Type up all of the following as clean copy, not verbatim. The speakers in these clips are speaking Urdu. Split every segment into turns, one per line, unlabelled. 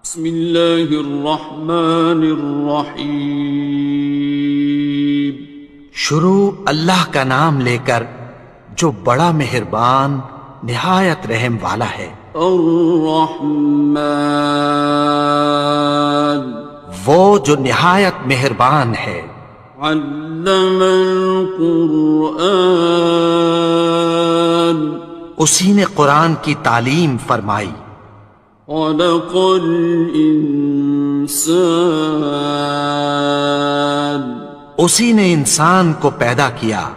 بسم اللہ الرحمن الرحیم۔
شروع اللہ کا نام لے کر جو بڑا مہربان نہایت رحم والا ہے۔
الرحمن،
وہ جو نہایت مہربان ہے۔
علم القرآن،
اسی نے قرآن کی تعلیم فرمائی۔
خلق الانسان،
اسی نے انسان کو پیدا کیا۔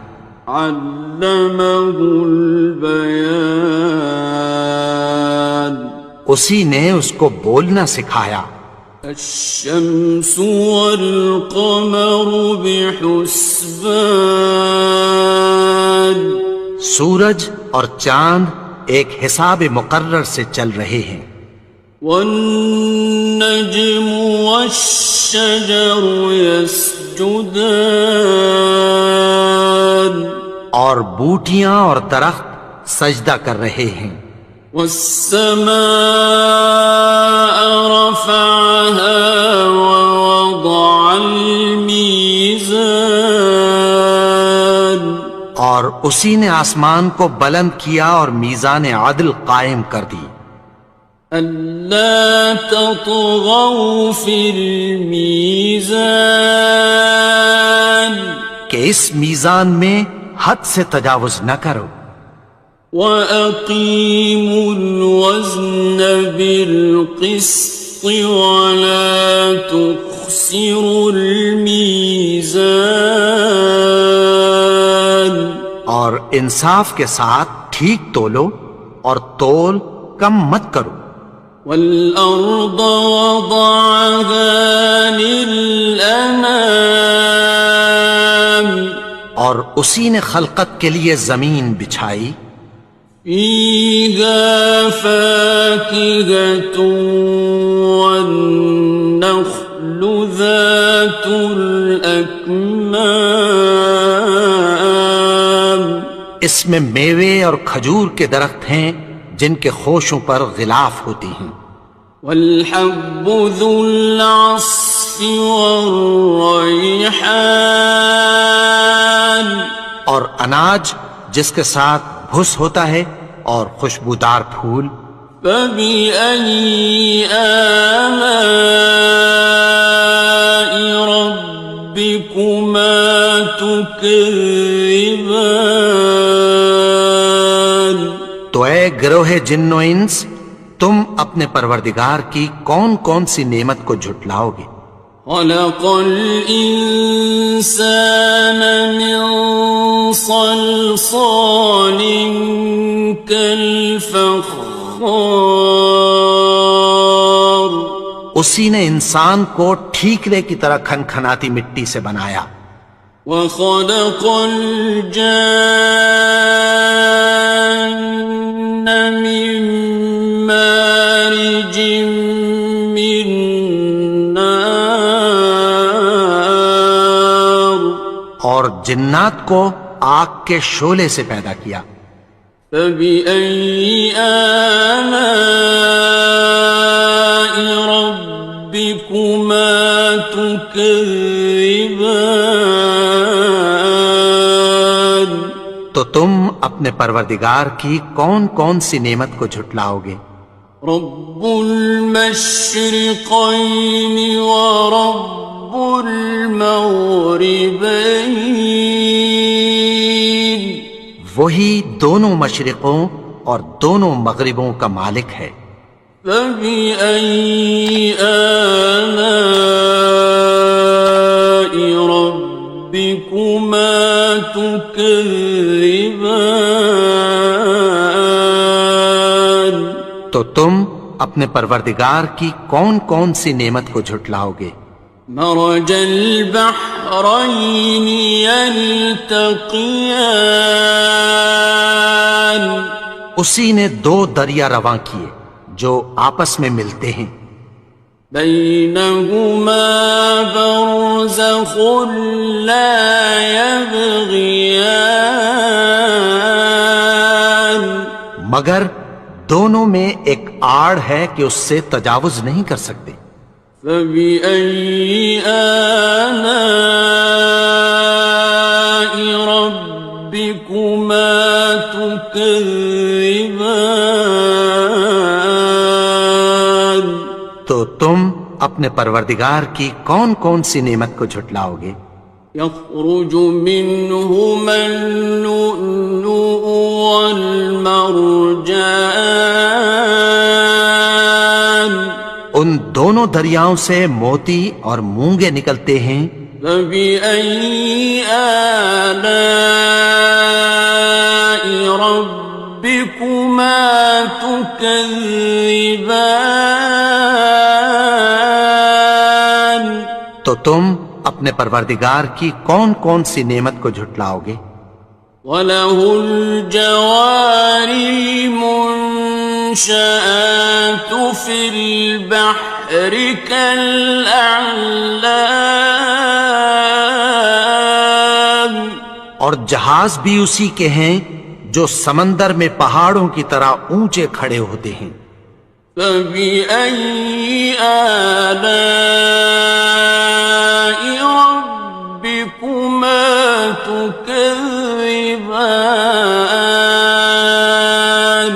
علمہ البیان،
اسی نے اس کو بولنا سکھایا۔
الشمس والقمر بحسبان،
سورج اور چاند ایک حساب مقرر سے چل رہے ہیں۔
والنجم والشجر يسجدان،
اور بوٹیاں اور درخت سجدہ کر رہے ہیں۔
والسماء رفعها ووضع الميزان،
اور اسی نے آسمان کو بلند کیا اور میزان عدل قائم کر دی۔
ألا تطغوا في الميزان،
کہ اس میزان میں حد سے تجاوز نہ کرو۔
وَأَقِيمُوا الْوَزْنَ بِالْقِسْطِ وَلَا تُخْسِرُوا الْمِيزَانَ،
اور انصاف کے ساتھ ٹھیک تولو اور تول کم مت کرو۔
وَالْأَرْضَ وَضَعَهَا لِلْأَنَامِ،
اور اسی نے خلقت کے لیے زمین بچھائی۔
فِيهَا فَاكِهَةٌ وَالنَّخْلُ ذَاتُ الْأَكْمَامِ،
اس میں میوے اور کھجور کے درخت ہیں جن کے خوشوں پر غلاف ہوتی ہیں۔
وَالْحَبُّ ذُو الْعَصْفِ وَالرَّيْحَانِ،
اور اناج جس کے ساتھ بھس ہوتا ہے اور خوشبودار پھول۔
فَبِأَيِّ آلَاءِ رَبِّكُمَا تُكَذِّبَانِ،
تو اے گروہ جن و انس، تم اپنے پروردگار کی کون کون سی نعمت کو جھٹلاؤ گے؟
خَلَقَ الْإِنسَانَ مِنْ صَلْصَالٍ كَالْفَخَّارِ،
اسی نے انسان کو ٹھیکرے کی طرح کھنکھناتی مٹی سے بنایا۔
وَخَلَقَ الْجَانَّ مِن مَّارِجٍ مِّن نَّارٍ،
اور جنات کو آگ کے شعلے سے پیدا کیا۔
فَبِأَيِّ آلَاءِ رَبِّكُمَا تُكَذِّبَانِ،
تو تم اپنے پروردگار کی کون کون سی نعمت کو جھٹلاؤ گے؟
رب المشرقين ورب المغربين،
وہی دونوں مشرقوں اور دونوں مغربوں کا مالک ہے۔
فبأي آلاء ربكما تكذبان،
تو تم اپنے پروردگار کی کون کون سی نعمت کو جھٹلاؤ گے؟
مرج البحرين يلتقيان،
اسی نے دو دریا رواں کیے جو آپس میں ملتے ہیں۔
بينهما برزخ لا يبغيان،
مگر دونوں میں ایک آڑ ہے کہ اس سے تجاوز نہیں کر سکتے۔
فبأي آلاء ربكما تكذبان؟
تو تم اپنے پروردگار کی کون کون سی نعمت کو جھٹلاؤ گے؟
يخرج منهما اللؤلؤ والمرجان،
ان دونوں دریاؤں سے موتی اور مونگے نکلتے ہیں۔
فبأي آلاء ربكما تكذبان؟
تو تم اپنے پروردگار کی کون کون سی نعمت کو جھٹلاؤ گے؟
وَلَهُ الْجَوَارِ الْمُنشَآتُ فِي الْبَحْرِ كَالْأَعْلَامِ،
اور جہاز بھی اسی کے ہیں جو سمندر میں پہاڑوں کی طرح اونچے کھڑے ہوتے ہیں۔
فَبِأَيِّ آلَاءِ رَبِّكُمَا تُكَذِّبَانِ؟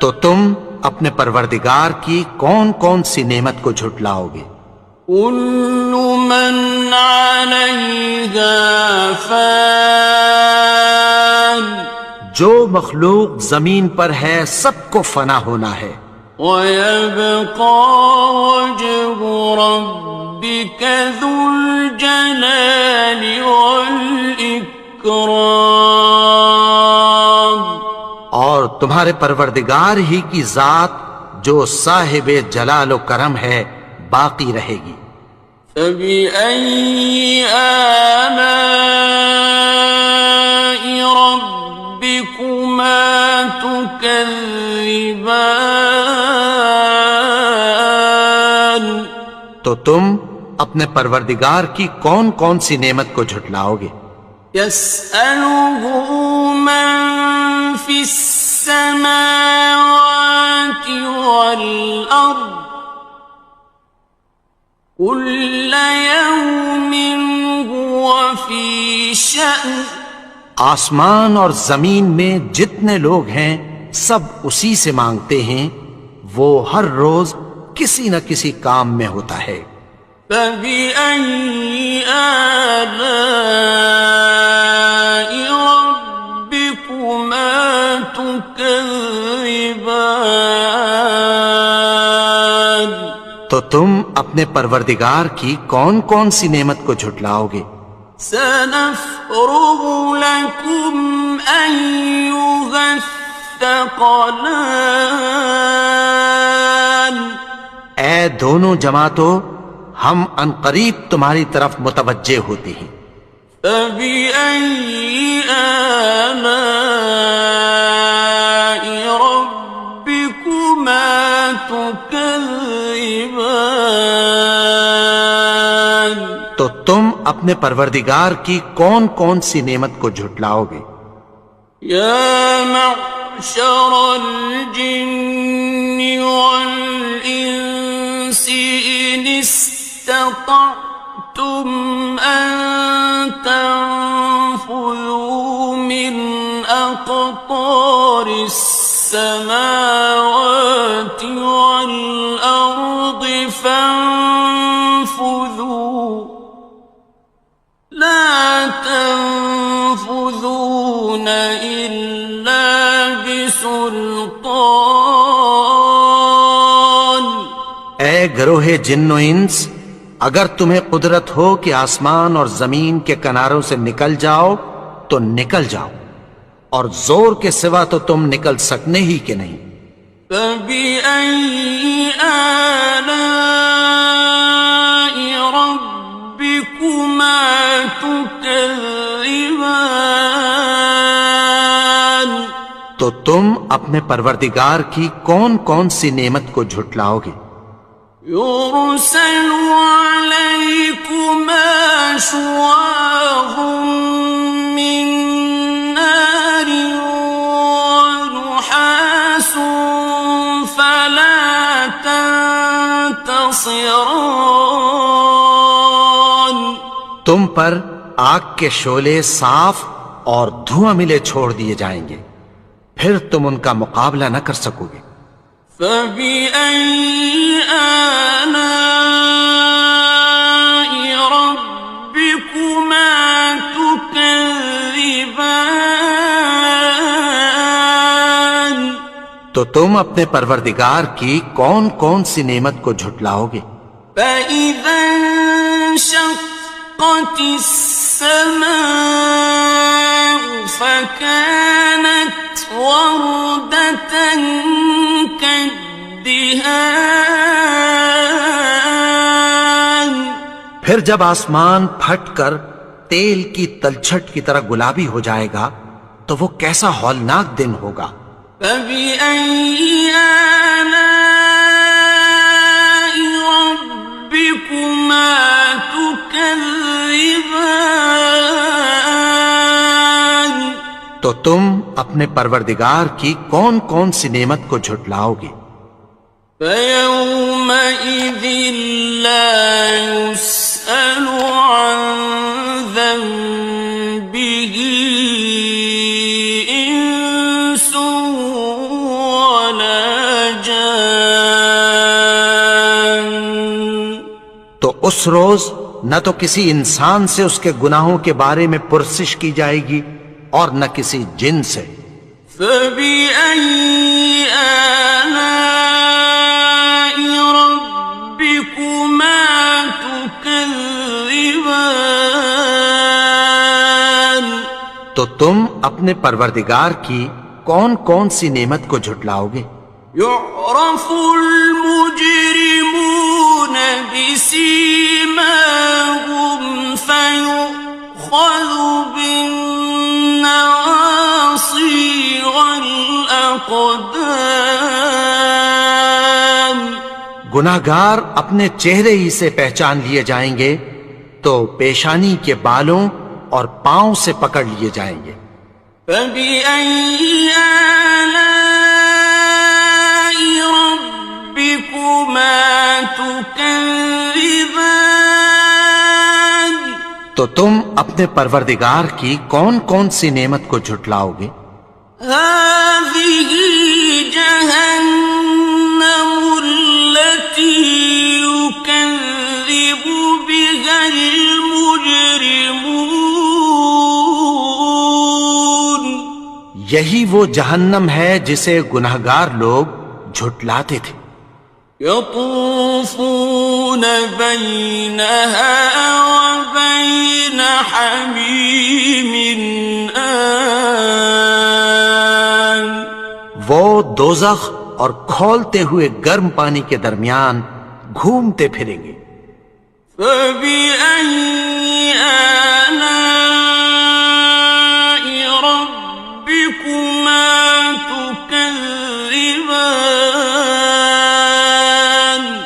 تو تم اپنے پروردگار کی کون کون سی نعمت کو جھٹلاؤ گے؟
كُلُّ مَنْ عَلَيْهَا فَانٍ،
جو مخلوق زمین پر ہے سب کو فنا ہونا ہے۔
وَيَبْقَى وَجْهُ رَبِّكَ ذُو الْجَلَالِ وَالْإِكْرَامِ،
اور تمہارے پروردگار ہی کی ذات جو صاحب جلال و کرم ہے باقی رہے گی۔
فَبِأَيِّ آلَاءِ رَبِّكُمَا تُكَذِّبَانِ؟
تو تم اپنے پروردگار کی کون کون سی نعمت کو جھٹلاؤ گے؟
يَسْأَلُهُ مَن فِي السَّمَاوَاتِ وَالْأَرْضِ كُلَّ يَوْمٍ هُوَ فِي شَأْنٍ،
آسمان اور زمین میں جتنے لوگ ہیں سب اسی سے مانگتے ہیں، وہ ہر روز کسی نہ کسی کام میں ہوتا ہے۔
فَبِأَيِّ آلَاءِ رَبِّكُمَا تُكَذِّبَانِ؟
تو تم اپنے پروردگار کی کون کون سی نعمت کو جھٹلاؤ گے؟
سَنَفْرُغُ لَكُمْ أَيُّهَ الثَّقَلَانِ،
اے دونوں جماعتوں، ہم عنقریب تمہاری طرف متوجہ ہوتے ہیں۔
فَبِأَيِّ آلَاءِ رَبِّكُمَا تُكَذِّبَانِ؟
تو تم اپنے پروردگار کی کون کون سی نعمت کو جھٹلاؤ گے؟
يَا مَعْشَرَ الْجِنِّ وَالْإِنسِ إِنِ اسْتَطَعْتُمْ أَن تَنفُذُوا مِنْ أَقْطَارِ السَّمَاوَاتِ وَالْأَرْضِ فَانفُذُوا لَا تَنفُذُونَ إِلَّا بِسُلْطَانٍ۔
اے گروہ جن و انس، اگر تمہیں قدرت ہو کہ آسمان اور زمین کے کناروں سے نکل جاؤ تو نکل جاؤ، اور زور کے سوا تو تم نکل سکنے ہی کہ نہیں۔
فَبِأَيِّ آلَاءِ رَبِّكُمَا تُكَذِّبَانِ؟
تو تم اپنے پروردگار کی کون کون سی نعمت کو جھٹلاؤ گے؟
يُرْسَلُ عَلَيْكُمَا شُوَاظٌ مِّن نَّارٍ وَنُحَاسٌ خصران.
تم پر آگ کے شعلے صاف اور دھواں ملے چھوڑ دیے جائیں گے، پھر تم ان کا مقابلہ نہ کر سکو گے۔
فبأي آلاء ربكما تكذبان.
تو تم اپنے پروردگار کی کون کون سی نعمت کو جھٹلاؤ گے؟
فإذا انشقت السماء فكانت وردة كالدهان.
پھر جب آسمان پھٹ کر تیل کی تلچھٹ کی طرح گلابی ہو جائے گا تو وہ کیسا ہولناک دن ہوگا۔
فبأي آلاء ربكما تكذبان.
تو تم اپنے پروردگار کی کون کون سی نعمت کو جھٹلاؤ گے؟
فيومئذ لا يسأل عن ذنبه إنس ولا جان.
تو اس روز نہ تو کسی انسان سے اس کے گناہوں کے بارے میں پرسش کی جائے گی اور نہ کسی جن سے۔
فبأي آلاء ربكما تكذبان.
تو تم اپنے پروردگار کی کون کون سی نعمت کو جھٹلاؤ گے؟
يعرف المجرمون بسيماهم فيؤخذ بالنواصي والأقدام.
گناہگار اپنے چہرے ہی سے پہچان لیے جائیں گے تو پیشانی کے بالوں اور پاؤں سے پکڑ لیے جائیں گے۔
فبأي آلاء ربكما تكذبان.
تو تم اپنے پروردگار کی کون کون سی نعمت کو جھٹلاؤ گے؟
هذه جهنم التي يكذب بها المجرمون.
یہی وہ جہنم ہے جسے گناہگار لوگ جھٹلاتے تھے۔
يطوفون بينها وبين حميم آن.
وہ دوزخ اور کھولتے ہوئے گرم پانی کے درمیان گھومتے پھریں گے۔
فبأي آلاء ربكما تكذبان.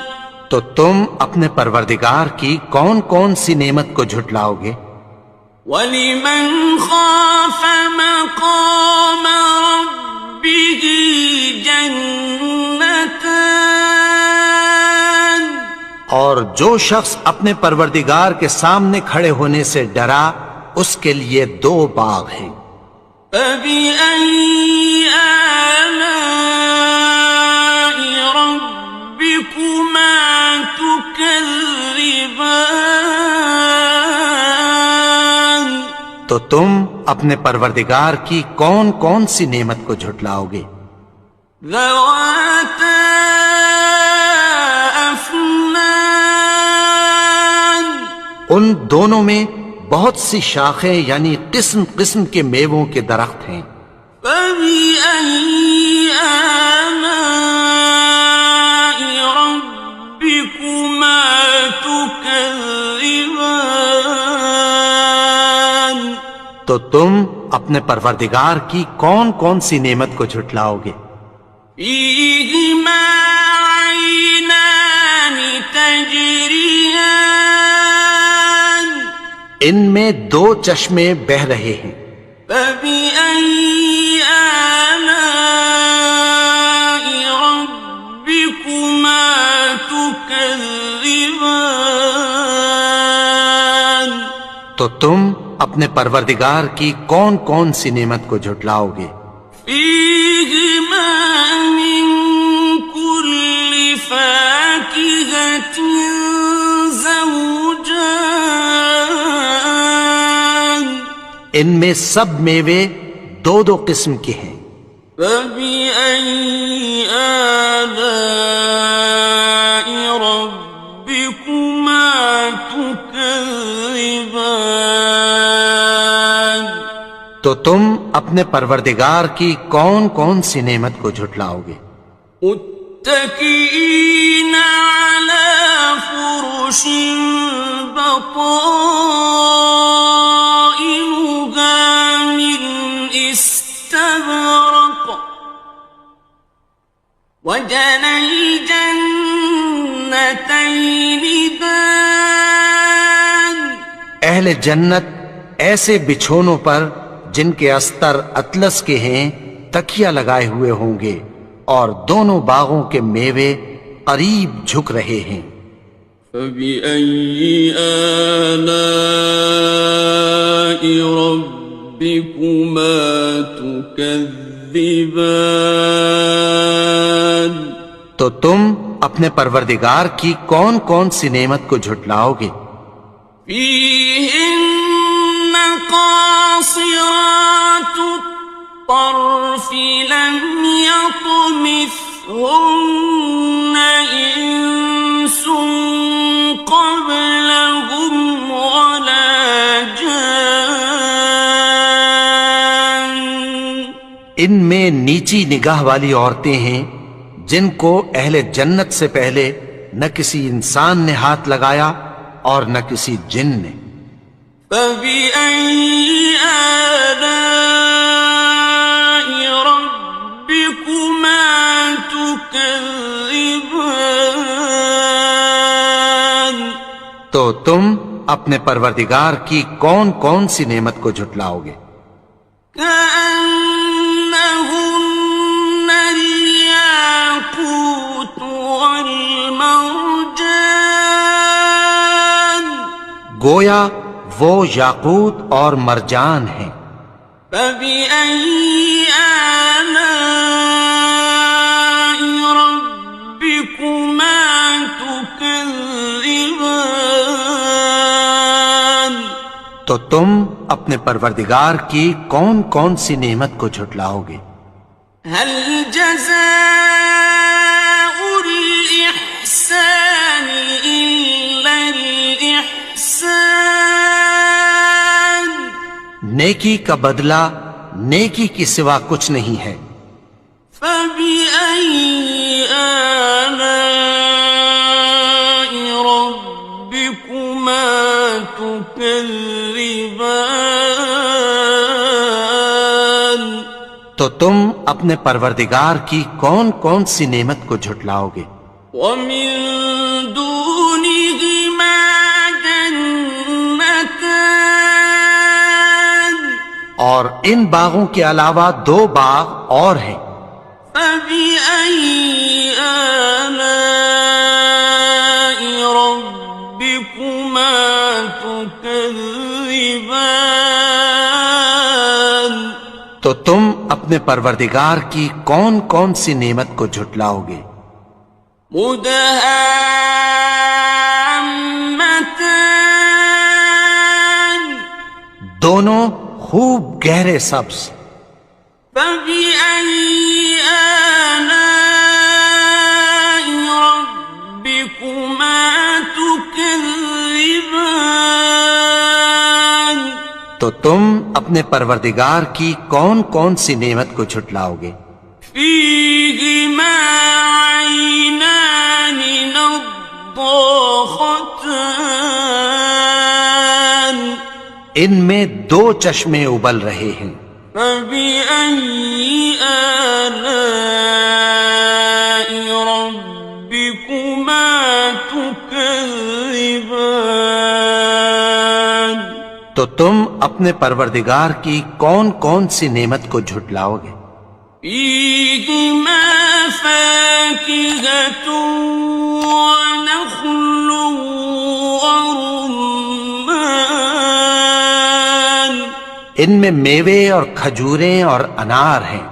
تو تم اپنے پروردگار کی کون کون سی نعمت کو جھٹلاؤ گے؟
وَلِمَنْ خَافَ مَقَامَ رَبِّهِ جَنَّتَانِ.
اور جو شخص اپنے پروردگار کے سامنے کھڑے ہونے سے ڈرا اس کے لیے دو باغ ہیں۔
فَبِأَيِّ آلَاءِ رَبِّكُمَا تُكَذِّبَانِ.
تو تم اپنے پروردگار کی کون کون سی نعمت کو جھٹلاؤ گے؟
ذَوَاتَا أَفْنَانٍ.
ان دونوں میں بہت سی شاخیں یعنی قسم قسم کے میووں کے درخت ہیں۔
فَبِأَيِّ آلَاءِ رَبِّكُمَا تُكَذِّبَانِ.
تو تم اپنے پروردگار کی کون کون سی نعمت کو جھٹلاؤ گے؟
فِيهِمَا عَيْنَانِ تَجْرِيَانِ.
ان میں دو چشمے بہہ رہے ہیں۔
فَبِأَيِّ آلَاءِ رَبِّكُمَا تُكَذِّبَانِ. تكذبان
تو تم اپنے پروردگار کی کون کون سی نعمت کو جھٹلاؤ گے؟
فيهما من كل فاكهة زوجان
ان میں سب میوے دو دو قسم کے ہیں۔
فبأي آلاء ربكما تكذبان
تو تم اپنے پروردگار کی کون کون سی نعمت کو جھٹلاؤ گے؟
متكئين على فرش بطائنها من استبرق وجنى الجنتين دان
اہل جنت ایسے بچھونوں پر جن کے استر اطلس کے ہیں تکیہ لگائے ہوئے ہوں گے، اور دونوں باغوں کے میوے قریب جھک رہے ہیں۔
فبأي آلاء ربكما تكذبان
تو تم اپنے پروردگار کی کون کون سی نعمت کو جھٹلاؤ گے؟
فيهن قاصرات الطرف لم يطمثهن إنس قبلهم ولا جان
ان میں نیچی نگاہ والی عورتیں ہیں جن کو اہل جنت سے پہلے نہ کسی انسان نے ہاتھ لگایا اور نہ کسی جن نے۔
فبأي آلاء ربكما تكذبان
تو تم اپنے پروردگار کی کون کون سی نعمت کو جھٹلاؤ گے؟
كأنهن الياقوت والمرجان
گویا وہ یاقوت اور مرجان ہیں۔
فبأي آلاء ربكما تكذبان
تو تم اپنے پروردگار کی کون کون سی نعمت کو جھٹلاؤ گے؟
هل جزاء الإحسان إلا الإحسان
نیکی کا بدلہ نیکی کی سوا کچھ نہیں ہے۔
فبأي آلاء ربكما تكذبان
تو تم اپنے پروردگار کی کون کون سی نعمت کو جھٹلاؤ گے؟
ومن دونهما جنتان
اور ان باغوں کے علاوہ دو باغ اور ہیں۔
فبأي آلاء ربكما تكذبان
تو تم اپنے پروردگار کی کون کون سی نعمت کو جھٹلاؤ گے؟
مدهامتان
دونوں خوب گہرے سبز۔
فبأي آلاء ربكما تكذبان
تو تم اپنے پروردگار کی کون کون سی نعمت کو جھٹلاؤ گے؟
فيهما عينان نضاختان
ان میں دو چشمے ابل رہے ہیں۔
فبأي آلاء ربكما تكذبان
تو تم اپنے پروردگار کی کون کون سی نعمت کو جھٹلاؤ گے؟
فيهما فاكهة ونخل ورمان
ان میں میوے اور کھجوریں اور انار ہیں.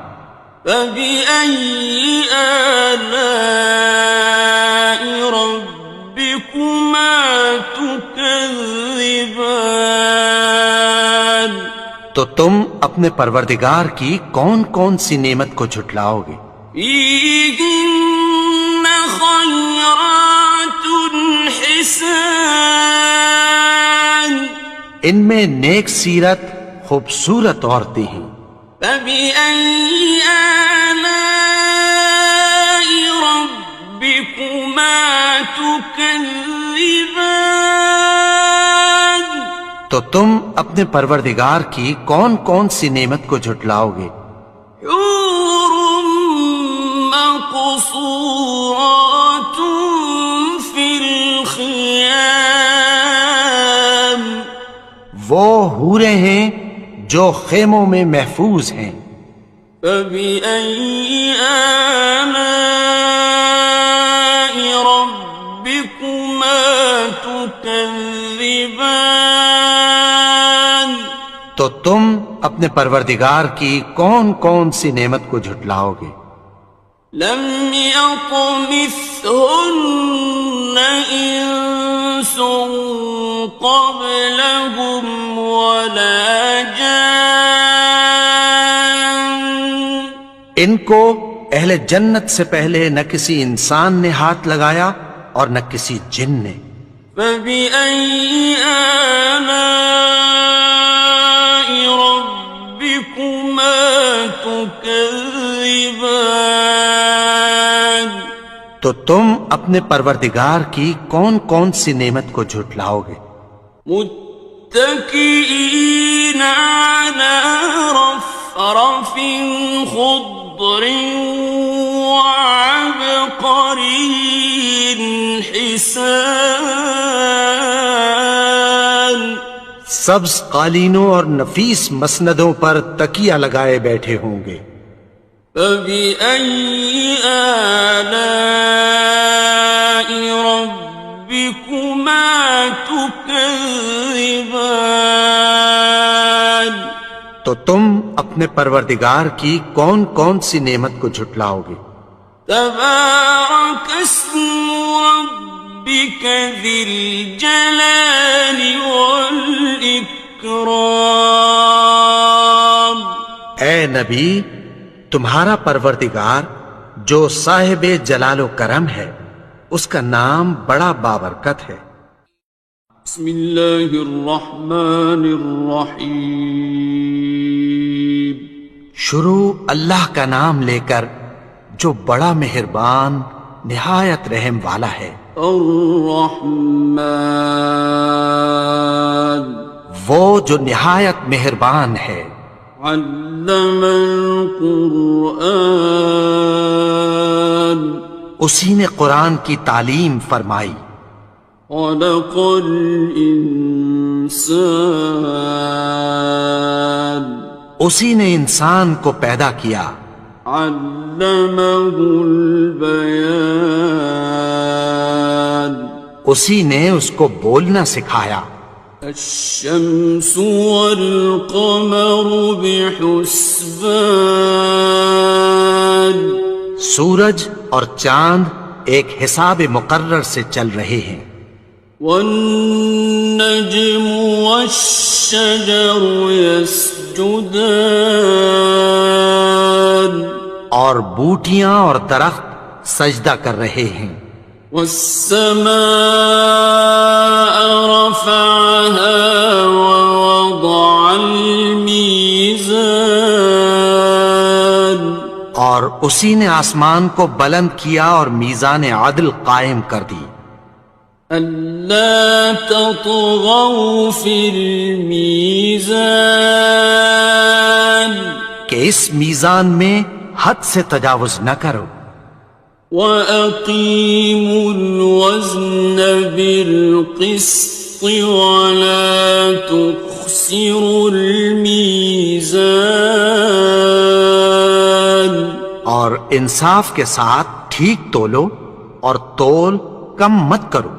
فبأي آلاء ربكما تكذبان
تو تم اپنے پروردگار کی کون کون سی نعمت کو جھٹلاؤ گے؟
فيهن خيرات حسان
ان میں نیک سیرت خوبصورت عورتیں ہیں.
فبأي آلاء ربكما تكذبان
تو تم اپنے پروردگار کی کون کون سی نعمت کو جھٹلاؤ گے؟
حور مقصورات في الخيام
وہ حوریں ہیں جو خیموں میں محفوظ ہیں.
فبأي آلاء ربكما تكذبان
تو تم اپنے پروردگار کی کون کون سی نعمت کو جھٹلاؤ گے؟
لم يطمثهن إنس قبلهم ولا جان
ان کو اہل جنت سے پہلے نہ کسی انسان نے ہاتھ لگایا اور نہ کسی جن نے.
فبأي آلاء ربكما تكذبان
تو تم اپنے پروردگار کی کون کون سی نعمت کو جھٹلاؤ گے؟
متكئين على رفرف خضر وعبقري حسان
سبز قالینوں اور نفیس مسندوں پر تکیہ لگائے بیٹھے ہوں گے.
فبأي آلاء ربكما تكذبان
تو تم اپنے پروردگار کی کون کون سی نعمت کو جھٹلاؤ گے؟
تبارك اسم ربك ذي الجلال والإكرام
اے نبی، تمہارا پروردگار جو صاحب جلال و کرم ہے اس کا نام بڑا بابرکت ہے.
بسم اللہ الرحمن الرحیم
شروع اللہ کا نام لے کر جو بڑا مہربان نہایت رحم والا ہے.
الرحمن
وہ جو نہایت مہربان ہے.
علم القرآن
اسی نے قرآن کی تعلیم فرمائی.
خلق الانسان
اسی نے انسان کو پیدا کیا.
علمہ البیان
اسی نے اس کو بولنا سکھایا.
الشمس والقمر بحسبان
سورج اور چاند ایک حساب مقرر سے چل رہے ہیں.
والنجم والشجر يسجدان
اور بوٹیاں اور درخت سجدہ کر رہے ہیں.
والسماء رفعها ووضع الميزان
اور اسی نے آسمان کو بلند کیا اور میزان عدل قائم کر دی.
ألا تطغوا في الميزان
کہ اس میزان میں حد سے تجاوز نہ کرو.
وَأَقِيمُوا الْوَزْنَ بِالْقِسْطِ وَلَا تُخْسِرُوا الْمِيزَانَ
اور انصاف کے ساتھ ٹھیک تولو اور تول کم مت کرو.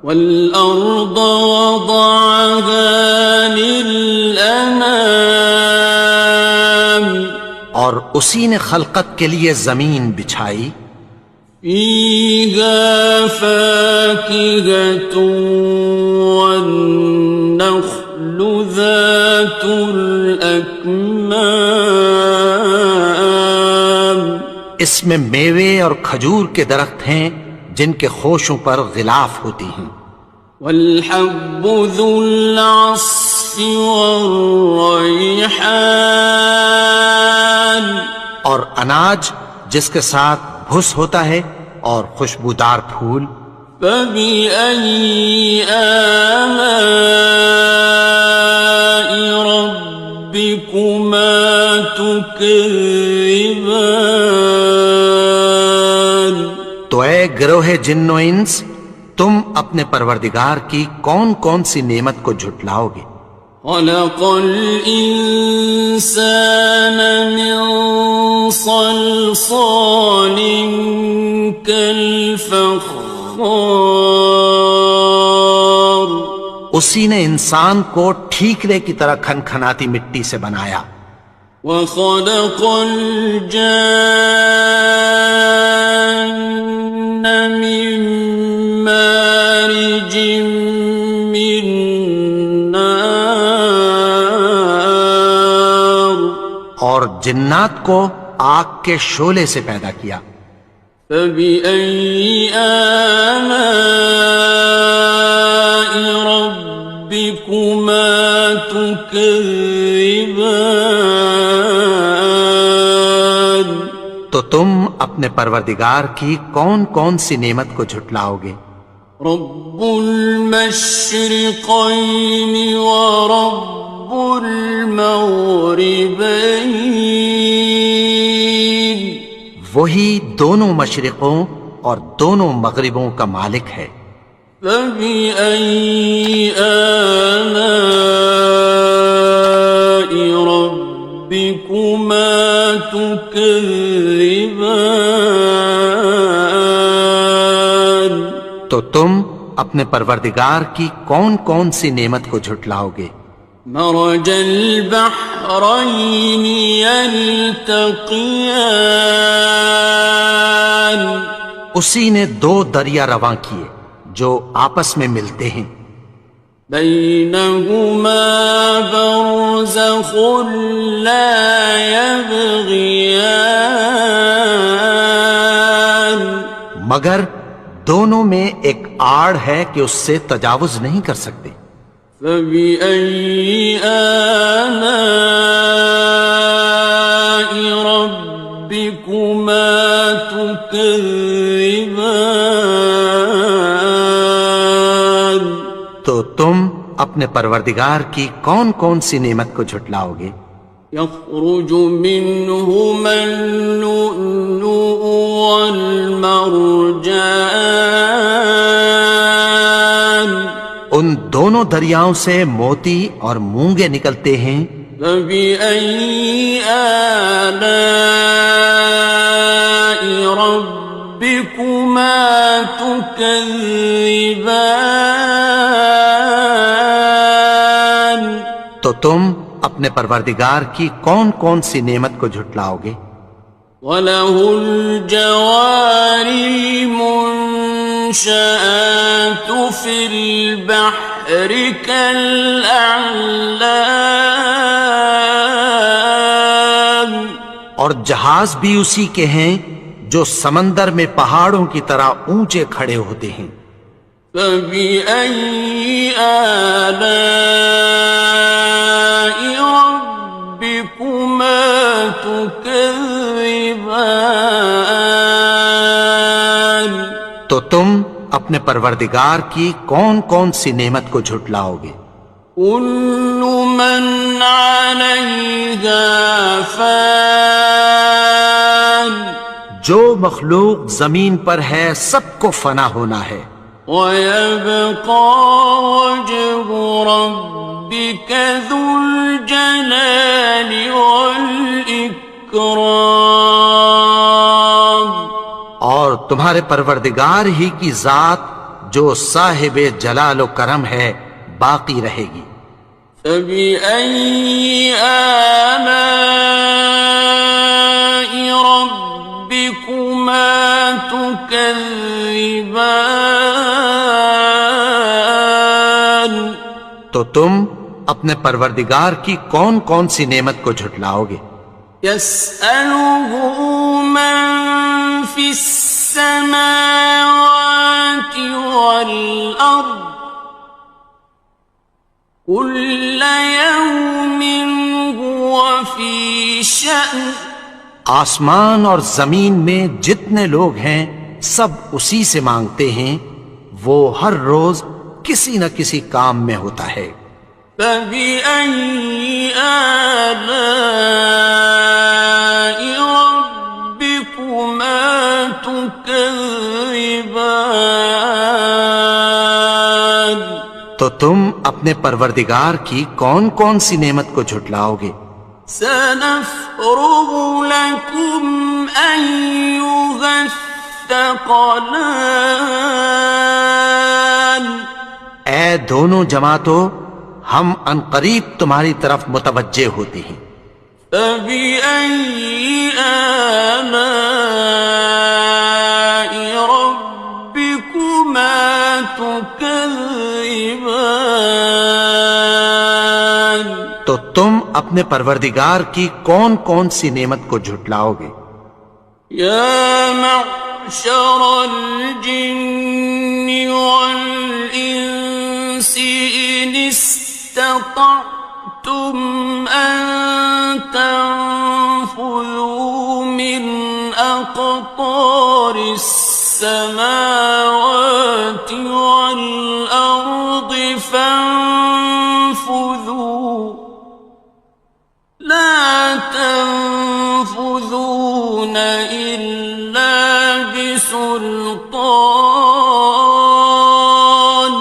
والأرض وضعها للأنام
اور اسی نے خلقت کے لیے زمین بچھائی.
فيها فاكهة والنخل ذات الأكمام
اس میں میوے اور کھجور کے درخت ہیں جن کے خوشوں پر غلاف ہوتی ہیں.
والحب ذو العصف والريحان
اور اناج جس کے ساتھ بھس ہوتا ہے اور خوشبودار پھول.
فبأي آلاء ربكما تكذبان
تو اے گروہ جن و انس، تم اپنے پروردگار کی کون کون سی نعمت کو جھٹلاؤ گے؟
خلق الإنسان من صلصال كالفخار
اسی نے انسان کو ٹھیکرے کی طرح کھنکھناتی مٹی سے بنایا.
وخلق الجان من مارج من نار
اور جنات کو آگ کے شعلے سے پیدا کیا.
فبأي آلاء ربكما تكذبان
تو تم اپنے پروردگار کی کون کون سی نعمت کو جھٹلاؤ گے؟
رب المشرقين ورب المغربين
وہی دونوں مشرقوں اور دونوں مغربوں کا مالک ہے.
فبأي آلاء ربكما تكذبان
تو تم اپنے پروردگار کی کون کون سی نعمت کو جھٹلاؤ گے؟
مرج البحرين يلتقيان
اسی نے دو دریا رواں کیے جو آپس میں ملتے ہیں.
بينهما برزخ لا يبغيان
مگر دونوں میں ایک آڑ ہے کہ اس سے تجاوز نہیں کر سکتے.
فبأي آلاء ربكما تكذبان
تو تم اپنے پروردگار کی کون کون سی نعمت کو جھٹلاؤ گے؟
يخرج منهما اللؤلؤ والمرجان
ان دونوں دریاؤں سے موتی اور مونگے نکلتے ہیں.
فبأي آلاء ربكما تكذبان
تو تم اپنے پروردگار کی کون کون سی نعمت کو جھٹلاؤ گے؟
وَلَهُ الْجَوَارِ الْمُنشَآتُ فِي الْبَحْرِ كَالْأَعْلَامِ
اور جہاز بھی اسی کے ہیں جو سمندر میں پہاڑوں کی طرح اونچے کھڑے ہوتے ہیں.
فَبِأَيِّ آلَاءِ رَبِّكُمَا تُكَذِّبَانِ
تو تم اپنے پروردگار کی کون کون سی نعمت کو جھٹلاؤ گے؟
كُلُّ مَنْ عَلَيْهَا فَانٍ
جو مخلوق زمین پر ہے سب کو فنا ہونا ہے.
وَيَبْقَى وَجْهُ رَبِّكَ ذُو الْجَلَالِ وَالْإِكْرَامِ
تمہارے پروردگار ہی کی ذات جو صاحب جلال و کرم ہے باقی رہے گی۔
فبأي آلاء ربكما تكذبان؟
تو تم اپنے پروردگار کی کون کون سی نعمت کو جھٹلاؤ گے؟
يسأله من في السماوات والأرض كل يوم هو في شأن۔
آسمان اور زمین میں جتنے لوگ ہیں سب اسی سے مانگتے ہیں، وہ ہر روز کسی نہ کسی کام میں ہوتا ہے۔
فبأي آلاء ربكما تكذبان؟
تو تم اپنے پروردگار کی کون کون سی نعمت کو جھٹلاؤ گے؟
سنفرغ لكم أيها الثقلان۔
اے دونوں جماعتوں، ہم عنقریب تمہاری طرف متوجہ ہوتے ہیں۔
فبأي آلاء ربكما تكذبان؟
تو تم اپنے پروردگار کی کون کون سی نعمت کو جھٹلاؤ گے؟
يا معشر الجن والإنس إن استطعتم أن تنفذوا من أقطار السماوات والأرض فانفذوا لا تنفذون إلا بسلطان۔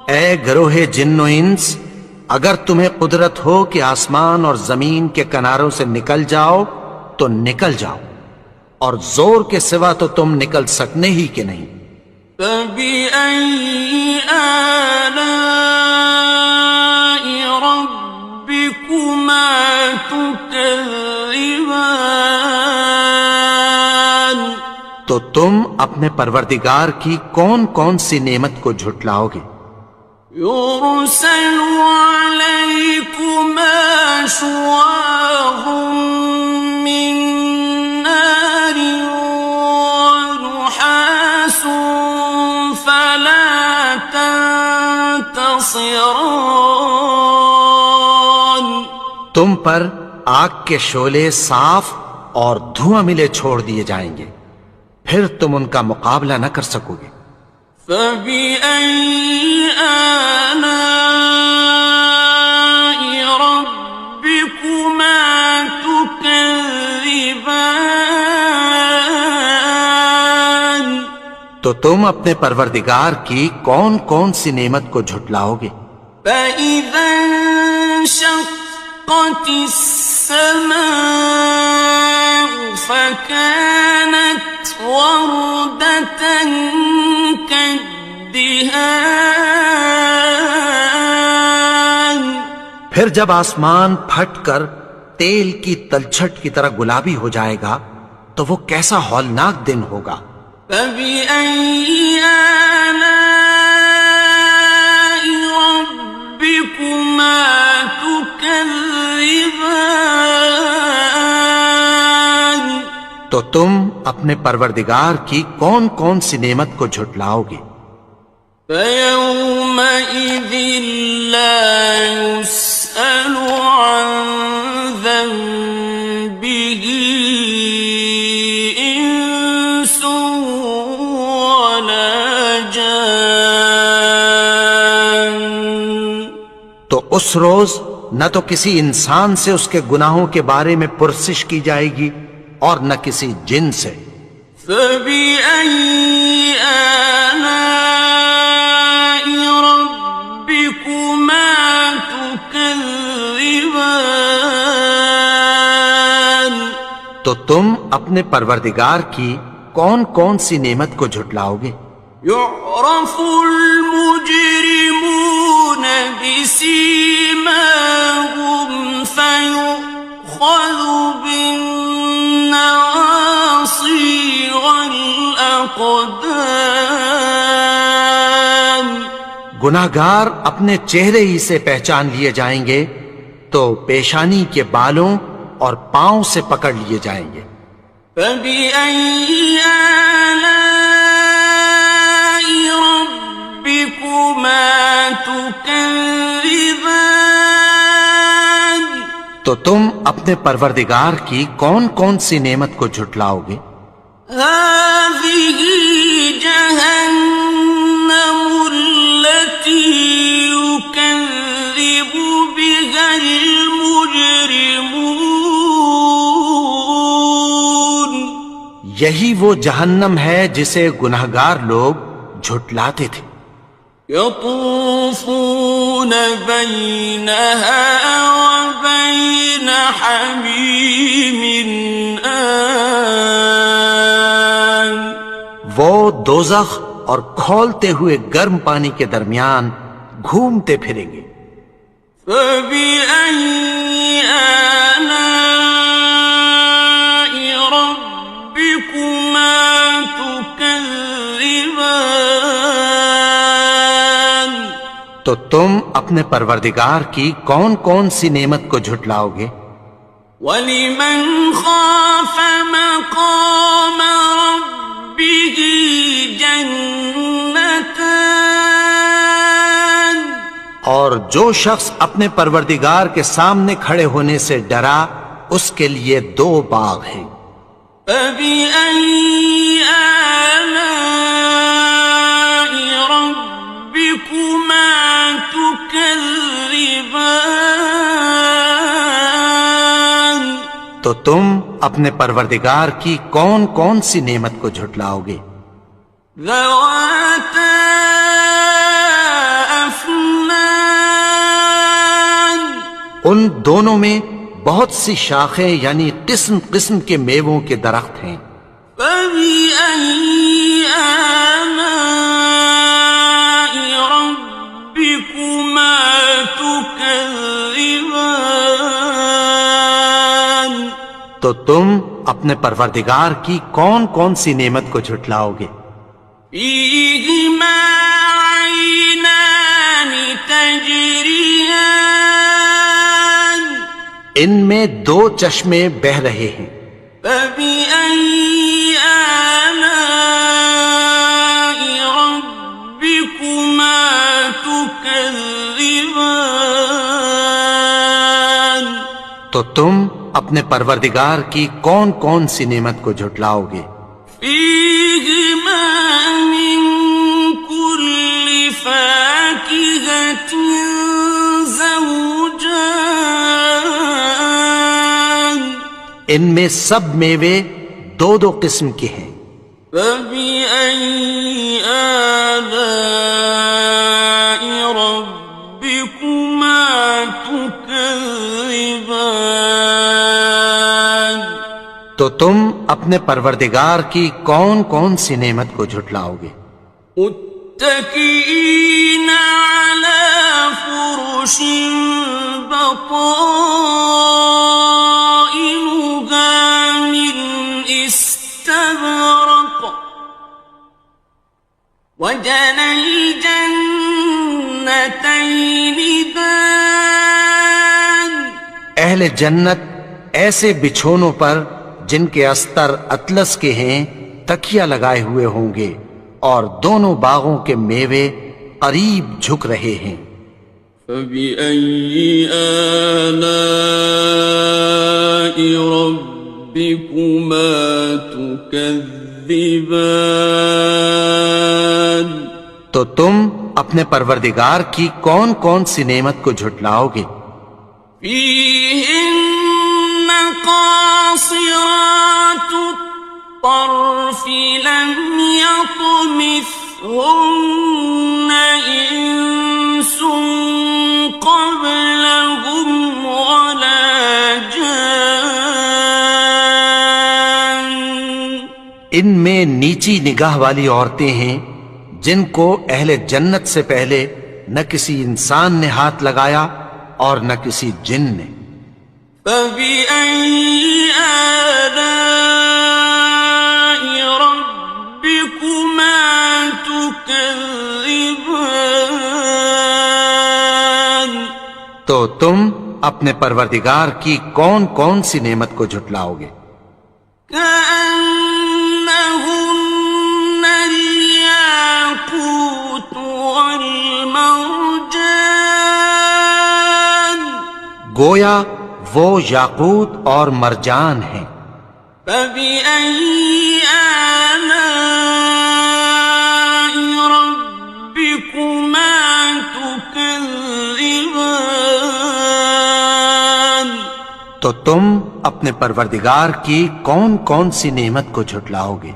اے گروہ جن و انس، اگر تمہیں قدرت ہو کہ آسمان اور زمین کے کناروں سے نکل جاؤ تو نکل جاؤ، اور زور کے سوا تو تم نکل سکنے ہی کہ نہیں۔
فبأي آلاء ربكما تكذبان؟
تو تم اپنے پروردگار کی کون کون سی نعمت کو جھٹلاؤ گے؟
يرسل عليكما شواظ من نار ونحاس فلا تنتصران۔
تم پر آگ کے شعلے صاف اور دھواں ملے چھوڑ دیے جائیں گے، پھر تم ان کا مقابلہ نہ کر سکو گے۔
فبأي آلاء ربكما تكذبان؟
تو تم اپنے پروردگار کی کون کون سی نعمت کو جھٹلاؤ گے؟
فإذا انشقت السماء فكانت وردة كالدهان۔
پھر جب آسمان پھٹ کر تیل کی تلچھٹ کی طرح گلابی ہو جائے گا تو وہ کیسا ہولناک دن ہوگا۔
فبأي آلاء ربكما تكذبان؟
تو تم اپنے پروردگار کی کون کون سی نعمت کو جھٹلاؤ گے؟
فيومئذ لا يسأل عن ذنبه إنس ولا جان۔
تو اس روز نہ تو کسی انسان سے اس کے گناہوں کے بارے میں پرسش کی جائے گی اور نہ کسی جن سے۔
فبأي آلاء ربكما تكذبان؟
تو تم اپنے پروردگار کی کون کون سی نعمت کو جھٹلاؤ گے؟
يعرف المجرمون بسيماهم فيؤخذ بالنواصي والأقدام
گناہگار اپنے چہرے ہی سے پہچان لیے جائیں گے تو پیشانی کے بالوں اور پاؤں سے پکڑ لیے جائیں گے۔
فَبِأَيِّ آلَاءِ رَبِّكُمَا تُكَذِّبَانِ
تو تم اپنے پروردگار کی کون کون سی نعمت کو جھٹلاؤ گے؟
هَٰذِهِ جَهَنَّمُ الَّتِي يُكَذِّبُ بِهَا الْمُجْرِمُونَ
یہی وہ جہنم ہے جسے گناہگار لوگ جھٹلاتے تھے۔
يطوفون بينها وبين حميم آن
وہ دوزخ اور کھولتے ہوئے گرم پانی کے درمیان گھومتے پھریں گے۔
فبأي آلاء ربكما تكذبان
تو تم اپنے پروردگار کی کون کون سی نعمت کو جھٹلاؤ گے؟
وَلِمَنْ خَافَ مَقَامَ رَبِّهِ جَنَّتَانِ
اور جو شخص اپنے پروردگار کے سامنے کھڑے ہونے سے ڈرا اس کے لیے 2 باغ ہیں۔
فَبِأَيِّ آلَاءِ رَبِّكُمَا تُكَذِّبَانِ
تو تم اپنے پروردگار کی کون کون سی نعمت کو جھٹلاؤ گے؟
ذَوَاتَا أَفْنَانٍ
ان دونوں میں بہت سی شاخیں یعنی قسم قسم کے میووں کے درخت ہیں۔
فَبِأَيِّ آلَاءِ رَبِّكُمَا تُكَذِّبَانِ
تو تم اپنے پروردگار کی کون کون سی نعمت کو جھٹلاؤ گے؟
فِيهِمَا عَيْنَانِ تَجْرِيَانِ
ان میں 2 چشمے بہہ رہے ہیں۔
فَبِأَيِّ آلَاءِ رَبِّكُمَا تُكَذِّبَانِ
تو تم اپنے پروردگار کی کون کون سی نعمت کو جھٹلاؤ گے؟
فِيهِمَا مِن كُلِّ فَاكِهَةٍ زَوْجَانِ
ان میں سب میوے 2 قسم کے ہیں۔
فَبِأَيِّ آلَاءِ رَبِّكُمَا تُكَذِّبَانِ
تو تم اپنے پروردگار کی کون کون سی نعمت کو جھٹلاؤ گے؟
متكئين على فرش بطائنها من استبرق وجنى الجنتين دان
اہل جنت ایسے بچھونوں پر جن کے استر اطلس کے ہیں تکیہ لگائے ہوئے ہوں گے اور دونوں باغوں کے میوے قریب جھک رہے ہیں۔
فَبِأَيِّ آلَاءِ رَبِّكُمَا تُكَذِّبَانِ
تو تم اپنے پروردگار کی کون کون سی نعمت کو جھٹلاؤ گے؟
فِيهِنَّ قَاصِرَاتُ الطَّرْفِ لَمْ يَطْمِثْهُنَّ إِنسٌ قَبْلَهُمْ وَلَا جَانٌّ
ان میں نیچی نگاہ والی عورتیں ہیں جن کو اہل جنت سے پہلے نہ کسی انسان نے ہاتھ لگایا اور نہ کسی جن نے۔
فَبِأَيِّ آلَاءِ رَبِّكُمَا تُكَذِّبَانِ؟
تو تم اپنے پروردگار کی کون کون سی نعمت کو جھٹلاؤ گے؟
كأنهن الياقوت والمرجان،
گویا وہ یاقوت اور مرجان ہیں۔
فبأي آلاء ربكما تكذبان؟
تو تم اپنے پروردگار کی کون کون سی نعمت کو جھٹلاؤ گے؟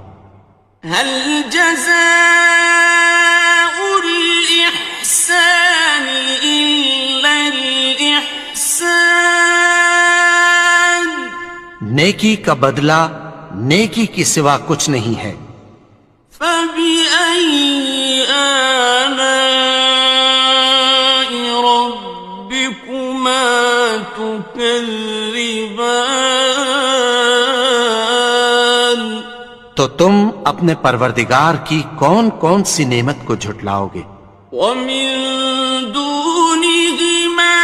هل جزاء الإحسان إلا الإحسان؟
نیکی کا بدلہ نیکی کی سوا کچھ نہیں ہے۔
فبأي آلاء ربكما تكذبان؟
تو تم اپنے پروردگار کی کون کون سی نعمت کو جھٹلاؤ گے؟
ومن دونهما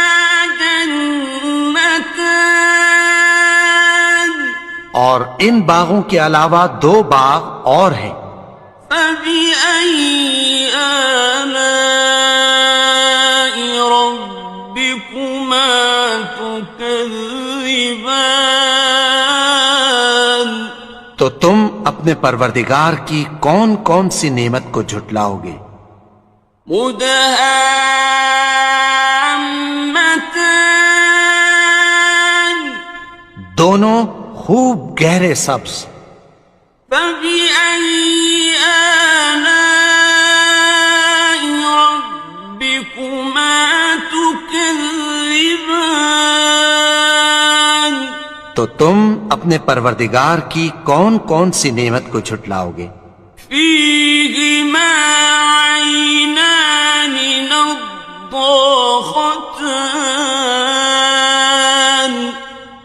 جنتان،
اور ان باغوں کے علاوہ دو باغ اور ہیں۔
فبأي آلاء ربكما تكذبان؟
تو تم اپنے پروردگار کی کون کون سی نعمت کو جھٹلاؤ گے؟
مدهامتان،
دونوں خوب گہرے سبز۔
فبأي آلاء ربكما تكذبان؟
تو تم اپنے پروردگار کی کون کون سی نعمت کو جھٹلاؤ گے؟
فيهما عينان نضاختان،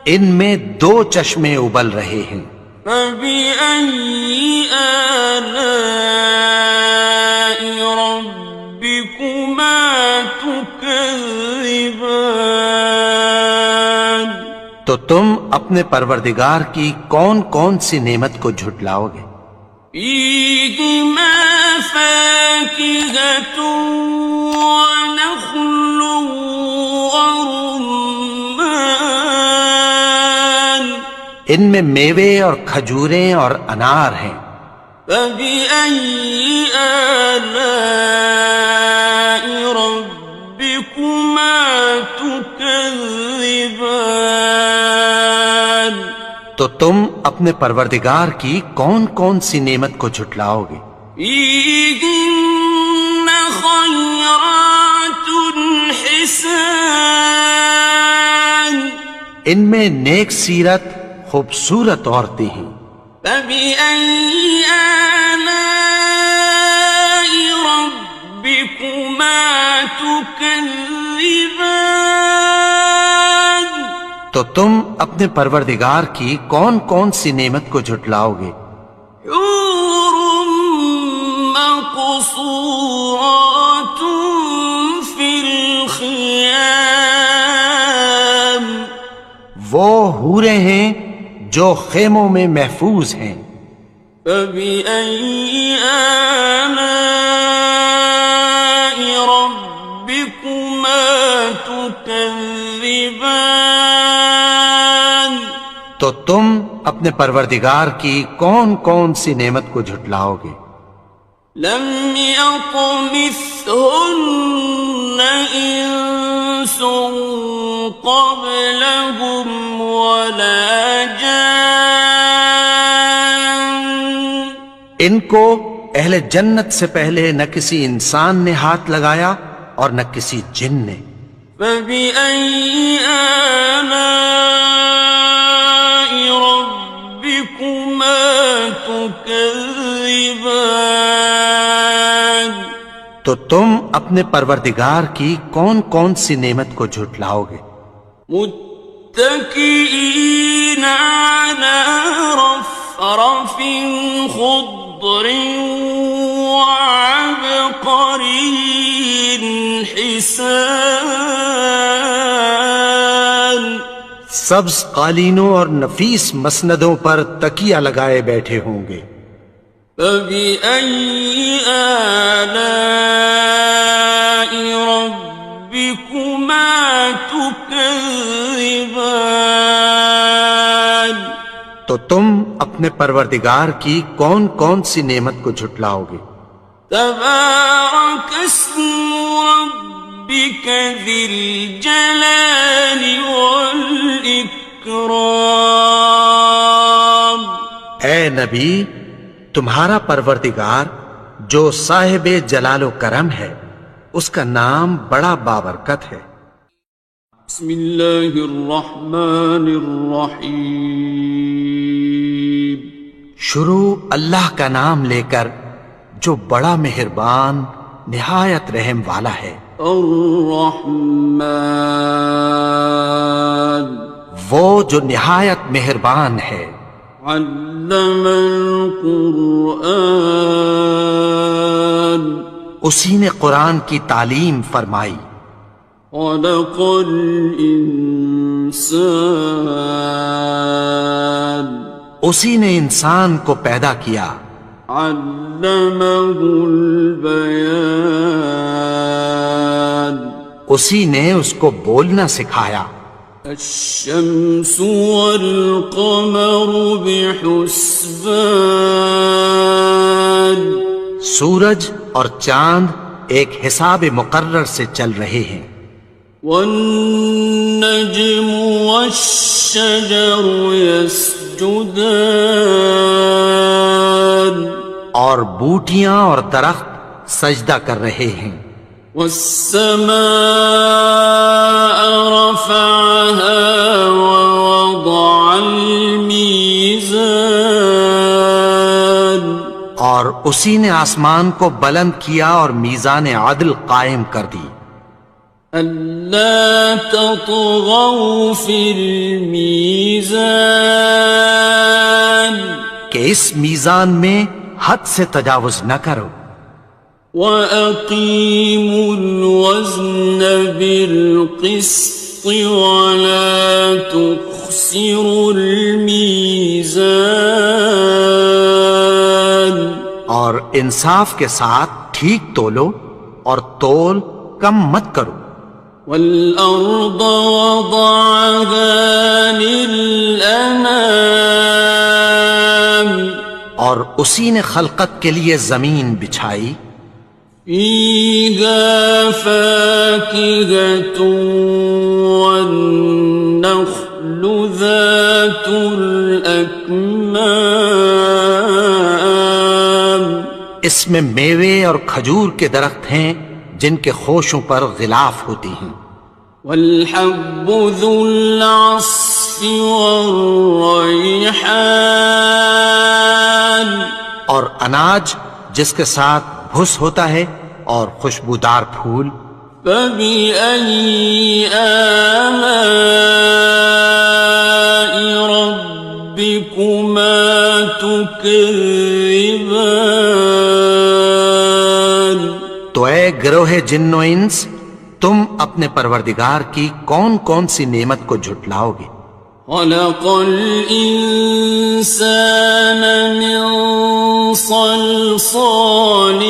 ان میں دو چشمے ابل رہے ہیں۔
فبأي آلاء ربكما تكذبان؟
تو تم اپنے پروردگار کی کون کون سی نعمت کو جھٹلاؤ گے؟
فيهما فاكهة ونخل ورمان،
ان میں میوے اور کھجوریں اور انار ہیں۔
فبأي آلاء ربكما تكذبان؟
تو تم اپنے پروردگار کی کون کون سی نعمت کو جھٹلاؤ گے؟
فيهن خيرات حسان،
ان میں نیک سیرت خوبصورت عورتیں ہیں۔
فبأي آلاء ربكما تكذبان؟
تو تم اپنے پروردگار کی کون کون سی نعمت کو جھٹلاؤ گے؟
حور مقصورات في الخيام،
وہ حوریں ہیں جو خیموں میں محفوظ ہیں۔
فبأي آلاء ربكما تكذبان؟
تو تم اپنے پروردگار کی کون کون سی نعمت کو جھٹلاؤ گے؟
لم يطمثهن إنس قبلهم ولا جان،
ان کو اہل جنت سے پہلے نہ کسی انسان نے ہاتھ لگایا اور نہ کسی جن نے۔
فبأي آلاء ربكما تكذبان
تو تم اپنے پروردگار کی کون کون سی نعمت کو جھٹلاؤ گے؟
متكئين على رفرف خضر وعبقري حسان
سبز قالینوں اور نفیس مسندوں پر تکیہ لگائے بیٹھے ہوں گے۔
فبأي آلاء ربكما تكذبان
تو تم اپنے پروردگار کی کون کون سی نعمت کو جھٹلاؤ گے؟
تبارك اسم ربك ذي الجلال والإكرام
اے نبی، تمہارا پروردگار جو صاحب جلال و کرم ہے، اس کا نام بڑا بابرکت ہے۔
بسم اللہ الرحمن الرحیم
شروع اللہ کا نام لے کر جو بڑا مہربان نہایت رحم والا ہے۔
الرحمن
وہ جو نہایت مہربان ہے۔
علم القرآن
اسی نے قرآن کی تعلیم فرمائی۔
خلق الانسان
اسی نے انسان کو پیدا کیا۔
علمہ البیان
اسی نے اس کو بولنا سکھایا۔
الشمس والقمر بحسبان
سورج اور چاند ایک حساب مقرر سے چل رہے ہیں۔
والنجم والشجر يسجدان
اور بوٹیاں اور درخت سجدہ کر رہے ہیں۔
والسماء رفعها ووضع الميزان
اور اسی نے آسمان کو بلند کیا اور میزان عدل قائم کر دی۔
ألا تطغوا في الميزان
کہ اس میزان میں حد سے تجاوز نہ کرو۔
وَأَقِيمُوا الْوَزْنَ بِالْقِسْطِ وَلَا تُخْسِرُوا الْمِيزَانَ
اور انصاف کے ساتھ ٹھیک تولو اور تول کم مت کرو۔
وَالْأَرْضَ وَضَعَهَا لِلْأَنَامِ
اور اسی نے خلقت کے لیے زمین بچھائی۔
فِيهَا فَاكِهَةٌ وَالنَّخْلُ ذَاتُ الْأَكْمَامِ
اس میں میوے اور کھجور کے درخت ہیں جن کے خوشوں پر غلاف ہوتی ہیں۔
وَالْحَبُّ ذُو الْعَصْفِ وَالرَّيْحَانِ
اور اناج جس کے ساتھ بھس ہوتا ہے اور خوشبودار پھول۔
فَبِأَيِّ آلَاءِ رَبِّكُمَا تُكَذِّبَانِ
تو اے گروہ جن و انس، تم اپنے پروردگار کی کون کون سی نعمت کو جھٹلاؤ گے؟
خَلَقَ الْإِنسَانَ مِنْ صَلْصَالٍ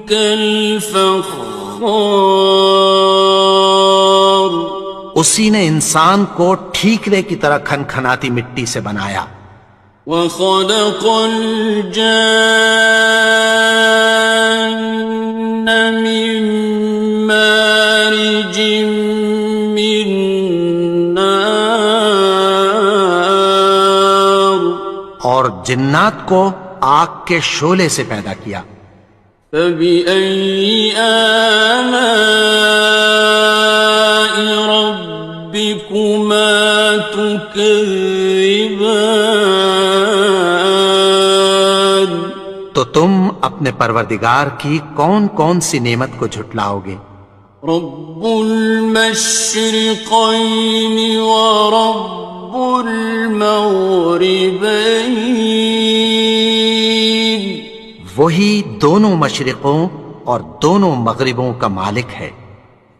كَالْفَخَّارِ
اسی نے انسان کو ٹھیکرے کی طرح کھنکھناتی مٹی سے بنایا۔
وَخَلَقَ الْجَانَّ مِن مَّارِجٍ مِّن نَّارٍ
اور جنات کو آگ کے شعلے سے پیدا کیا۔
فَبِأَيِّ آلَاءِ رَبِّكُمَا تُكَذِّبَانِ
اپنے پروردگار کی کون کون سی نعمت کو جھٹلاؤ گے؟
رب المشرقين ورب المغربين
وہی دونوں مشرقوں اور دونوں مغربوں کا مالک ہے۔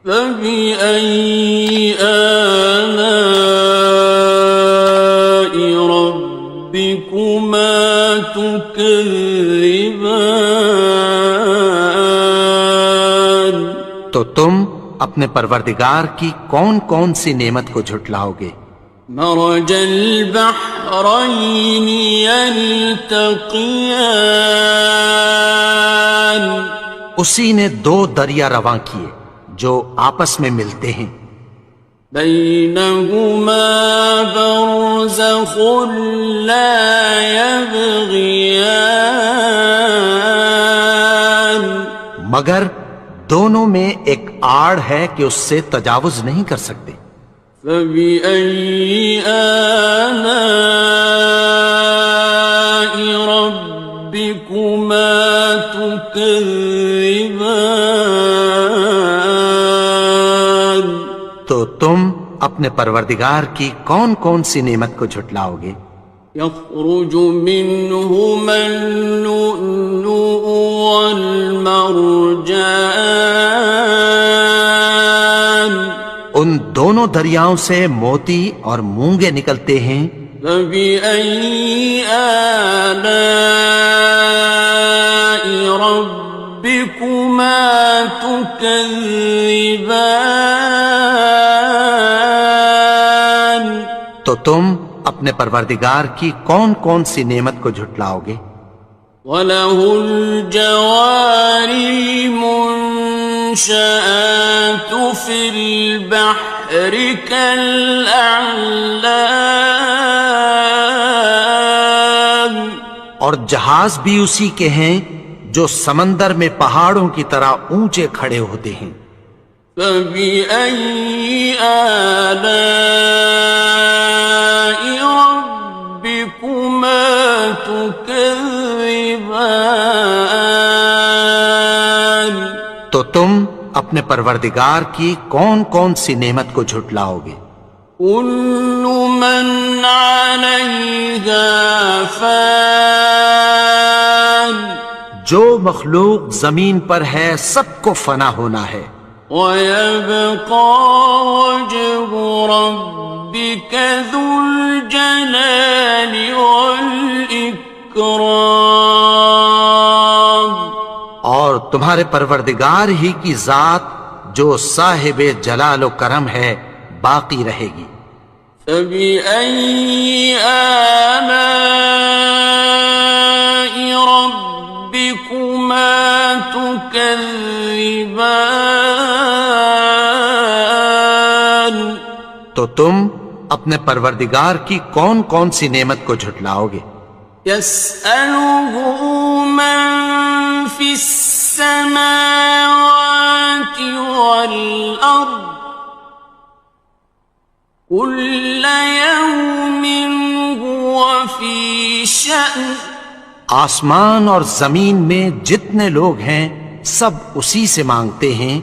فبأي آلاء ربكما تكذبان
تو تم اپنے پروردگار کی کون کون سی نعمت کو جھٹلاؤ گے؟
مرج البحرين يلتقيان
اسی نے دو دریا رواں کیے جو آپس میں ملتے ہیں،
بينهما برزخ لا يبغيان
مگر دونوں میں ایک آڑ ہے کہ اس سے تجاوز نہیں کر سکتے۔
فبأي آلاء ربكما تكذبان
تو تم اپنے پروردگار کی کون کون سی نعمت کو جھٹلاؤ گے؟
يخرج منهما اللؤلؤ والمرجان
ان دونوں دریاؤں سے موتی اور مونگے نکلتے ہیں۔
فبأي آلاء ربكما تكذبان
تو تم اپنے پروردگار کی کون کون سی نعمت کو جھٹلاؤ گے؟
وَلَهُ الْجَوَارِ الْمُنشَآتُ فِي الْبَحْرِ كَالْأَعْلَامِ
اور جہاز بھی اسی کے ہیں جو سمندر میں پہاڑوں کی طرح اونچے کھڑے ہوتے ہیں۔
فَبِأَيِّ آلَاءِ رَبِّكُمَا تُكَذِّبَانِ
تو تم اپنے پروردگار کی کون کون سی نعمت کو جھٹلاؤ گے؟
كُلُّ مَنْ عَلَيْهَا فَانٍ
جو مخلوق زمین پر ہے سب کو فنا ہونا ہے،
وَيَبْقَى وَجْهُ رَبِّكَ ذُو الْجَلَالِ وَالْإِكْرَامِ
اور تمہارے پروردگار ہی کی ذات جو صاحب جلال و کرم ہے باقی رہے گی۔
فَبِأَيِّ آلَاءِ رَبِّكُمَا تُكَذِّبَانِ
تو تم اپنے پروردگار کی کون کون سی نعمت کو جھٹلاؤ گے؟
يَسْأَلُهُ مَن فِي السَّمَاوَاتِ وَالْأَرْضِ كُلَّ يَوْمٍ هُوَ فِي شَأْنٍ
آسمان اور زمین میں جتنے لوگ ہیں سب اسی سے مانگتے ہیں،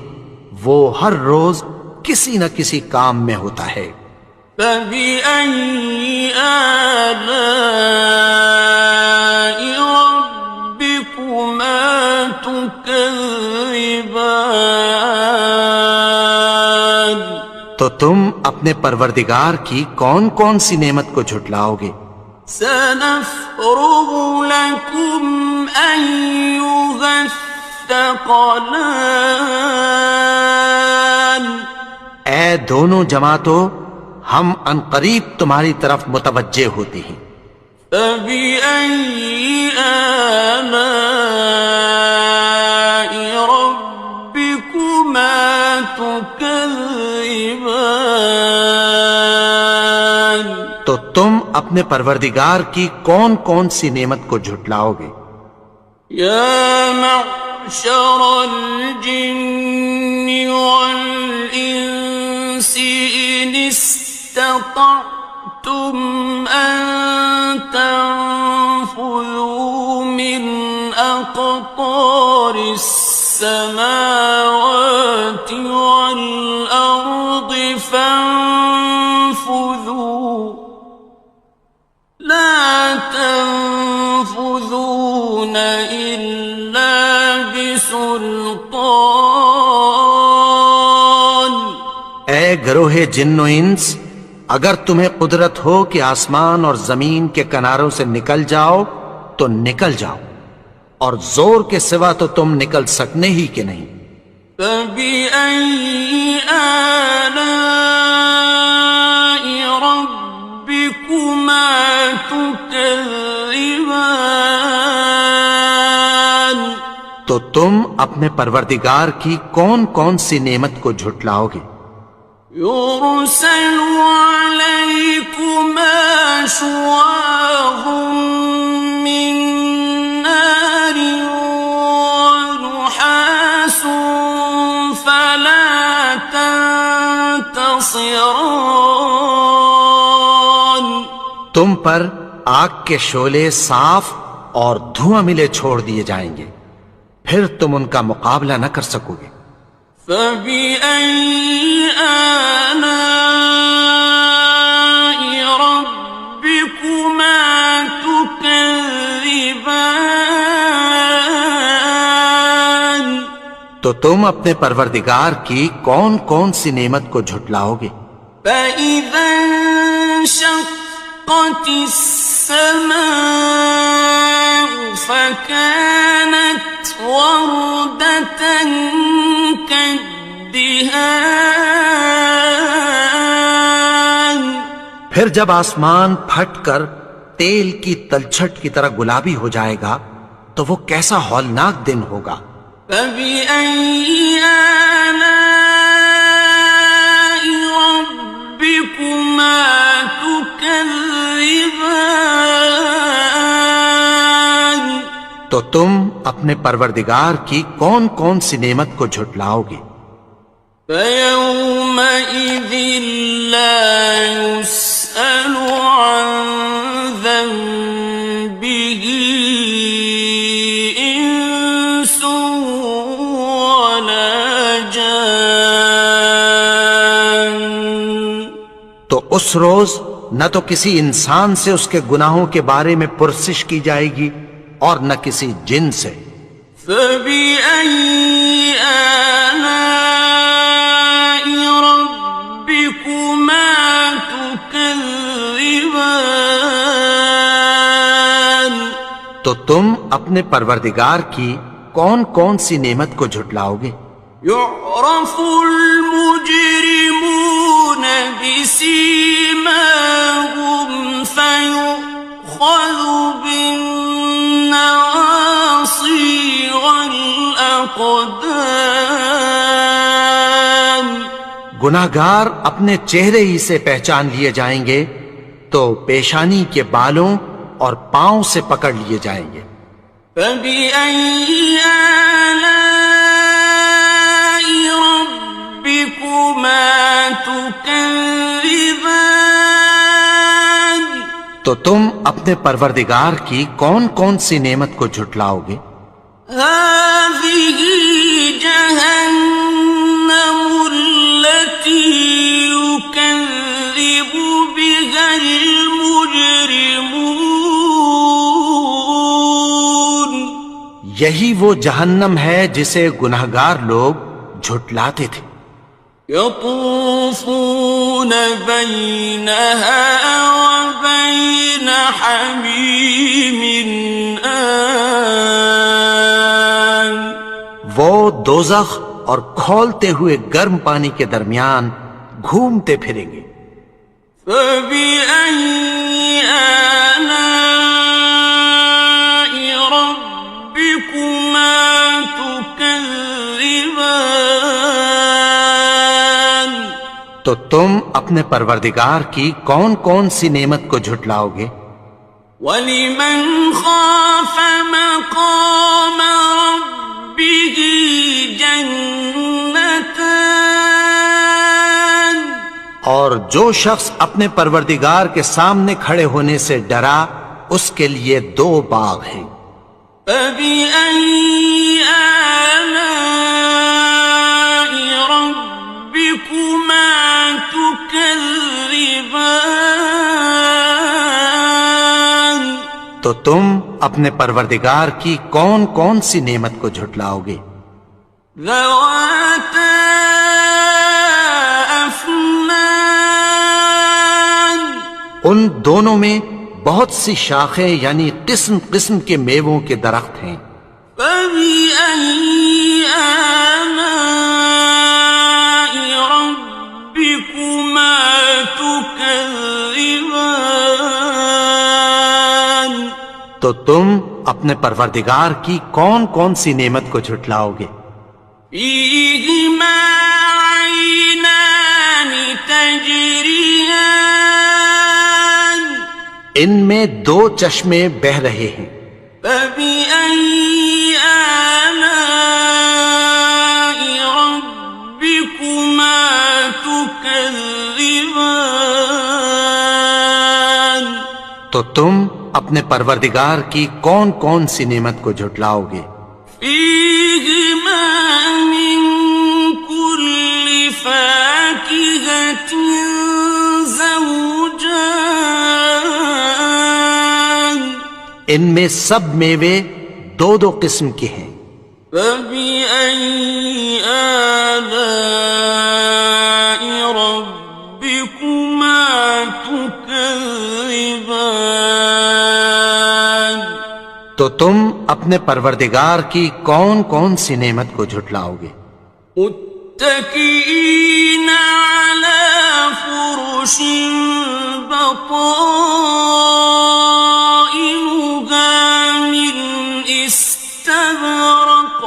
وہ ہر روز کسی نہ کسی کام میں ہوتا ہے۔
فَبِأَيِّ آلَاءِ رَبِّكُمَا تُكَذِّبَانِ
تو تم اپنے پروردگار کی کون کون سی نعمت کو جھٹلاؤ گے؟
سَنَفْرُغُ لَكُمْ أَيُّهَ الثَّقَلَانِ
اے دونوں جماعتوں، ہم عنقریب تمہاری طرف متوجہ ہوتے ہیں۔
فَبِأَيِّ آلَاءِ رَبِّكُمَا تُكَذِّبَانِ
تو تم اپنے پروردگار کی کون کون سی نعمت کو جھٹلاؤ گے؟
يَا مَعْشَرَ الْجِنِّ وَالْإِنسِ إِنِ اسْتَطَعْتُمْ أَن تَنفُذُوا مِنْ أَقْطَارِ
گروہ جن و انس، اگر تمہیں قدرت ہو کہ آسمان اور زمین کے کناروں سے نکل جاؤ تو نکل جاؤ، اور زور کے سوا تو تم نکل سکنے ہی کہ نہیں۔
فَبِأَيِّ آلَاءِ رَبِّكُمَا تُكَذِّبَانِ،
تو تم اپنے پروردگار کی کون کون سی نعمت کو جھٹلاؤ گے؟
يُرْسَلُ عَلَيْكُمَا شُوَاظٌ مِّن نَّارٍ وَنُحَاسٌ فَلَا تَنتَصِرَانِ،
تم پر آگ کے شعلے صاف اور دھواں ملے چھوڑ دیے جائیں گے، پھر تم ان کا مقابلہ نہ کر سکو گے۔
فَبِأَيِّ آلَاءِ رَبِّكُمَا تُكَذِّبَانِ،
تو تم اپنے پروردگار کی کون کون سی نعمت کو جھٹلاؤ گے؟
فَإِذَا انشَقَّتِ السَّمَاءُ فَكَانَتْ وَرْدَةً كَالدِّهَانِ،
پھر جب آسمان پھٹ کر تیل کی تلچھٹ کی طرح گلابی ہو جائے گا تو وہ کیسا ہولناک دن ہوگا۔
فَبِأَيِّ آلَاءِ رَبِّكُمَا تُكَذِّبَانِ،
تو تم اپنے پروردگار کی کون کون سی نعمت کو جھٹلاؤ گے؟
فَيَوْمَئِذٍ لَا يُسْأَلُ عَنْ ذَنبِهِ إِنسٌ وَلَا جَانٌ،
تو اس روز نہ تو کسی انسان سے اس کے گناہوں کے بارے میں پرسش کی جائے گی اور نہ کسی جن سے۔
فَبِأَيِّ آلَاءِ رَبِّكُمَا تُكَذِّبَانِ،
تو تم اپنے پروردگار کی کون کون سی نعمت کو جھٹلاؤ گے؟
يُعْرَفُ الْمُجْرِمُونَ بِسِيمَاهُمْ فَيُؤْخَذُ بِالنَّوَاصِي وَالْأَقْدَامِ،
گناہگار اپنے چہرے ہی سے پہچان لیے جائیں گے تو پیشانی کے بالوں اور پاؤں سے پکڑ لیے جائیں گے۔
فَبِأَيِّ آلَاءِ رَبِّكُمَا تُكَذِّبَانِ،
تو تم اپنے پروردگار کی کون کون سی نعمت کو جھٹلاؤ گے؟
هَٰذِهِ جَهَنَّمُ الَّتِي يُكَذِّبُ بِهَا الْمُجْرِمُونَ،
یہی وہ جہنم ہے جسے گناہگار لوگ جھٹلاتے تھے۔
يَطُوفُونَ بَيْنَهَا وَبَيْنَ حَمِيمٍ آنٍ،
وہ دوزخ اور کھولتے ہوئے گرم پانی کے درمیان گھومتے پھریں گے۔
فَبِأَيِّ آلَاءِ رَبِّكُمَا تُكَذِّبَانِ،
تو تم اپنے پروردگار کی کون کون سی نعمت کو جھٹلاؤ گے؟
وَلِمَنْ خَافَ مَقَامَ رَبِّهِ جَنَّتَانِ،
اور جو شخص اپنے پروردگار کے سامنے کھڑے ہونے سے ڈرا اس کے لیے دو باغ ہیں۔
فَبِأَيِّ آلَاءِ رَبِّكُمَا تُكَذِّبَانِ،
تو تم اپنے پروردگار کی کون کون سی نعمت کو جھٹلاؤ گے؟
ذَوَاتَا أَفْنَانٍ
دونوں میں بہت سی شاخیں یعنی قسم قسم کے میووں کے درخت ہیں۔
فَبِأَيِّ آلَاءِ رَبِّكُمَا تُكَذِّبَانِ؟
تو تم اپنے پروردگار کی کون کون سی نعمت کو جھٹلاؤ گے؟
فِيهِمَا عَيْنَانِ تَجْرِيَانِ؟
ان میں دو چشمے بہ رہے ہیں۔
فَبِأَيِّ آلَاءِ رَبِّكُمَا تُكَذِّبَانِ؟
تو تم اپنے پروردگار کی کون کون سی نعمت کو جھٹلاؤ گے؟
فِيهِمَا مِن كُلِّ فَاكِهَةٍ زَوْجَانِ؟
ان میں سب میوے دو دو قسم کے ہیں۔
فَبِأَيِّ آلَاءِ رَبِّكُمَا تُكَذِّبَانِ؟
تو تم اپنے پروردگار کی کون کون سی نعمت کو جھٹلاؤ گے؟
متكئين على فرش بطائنها من استبرق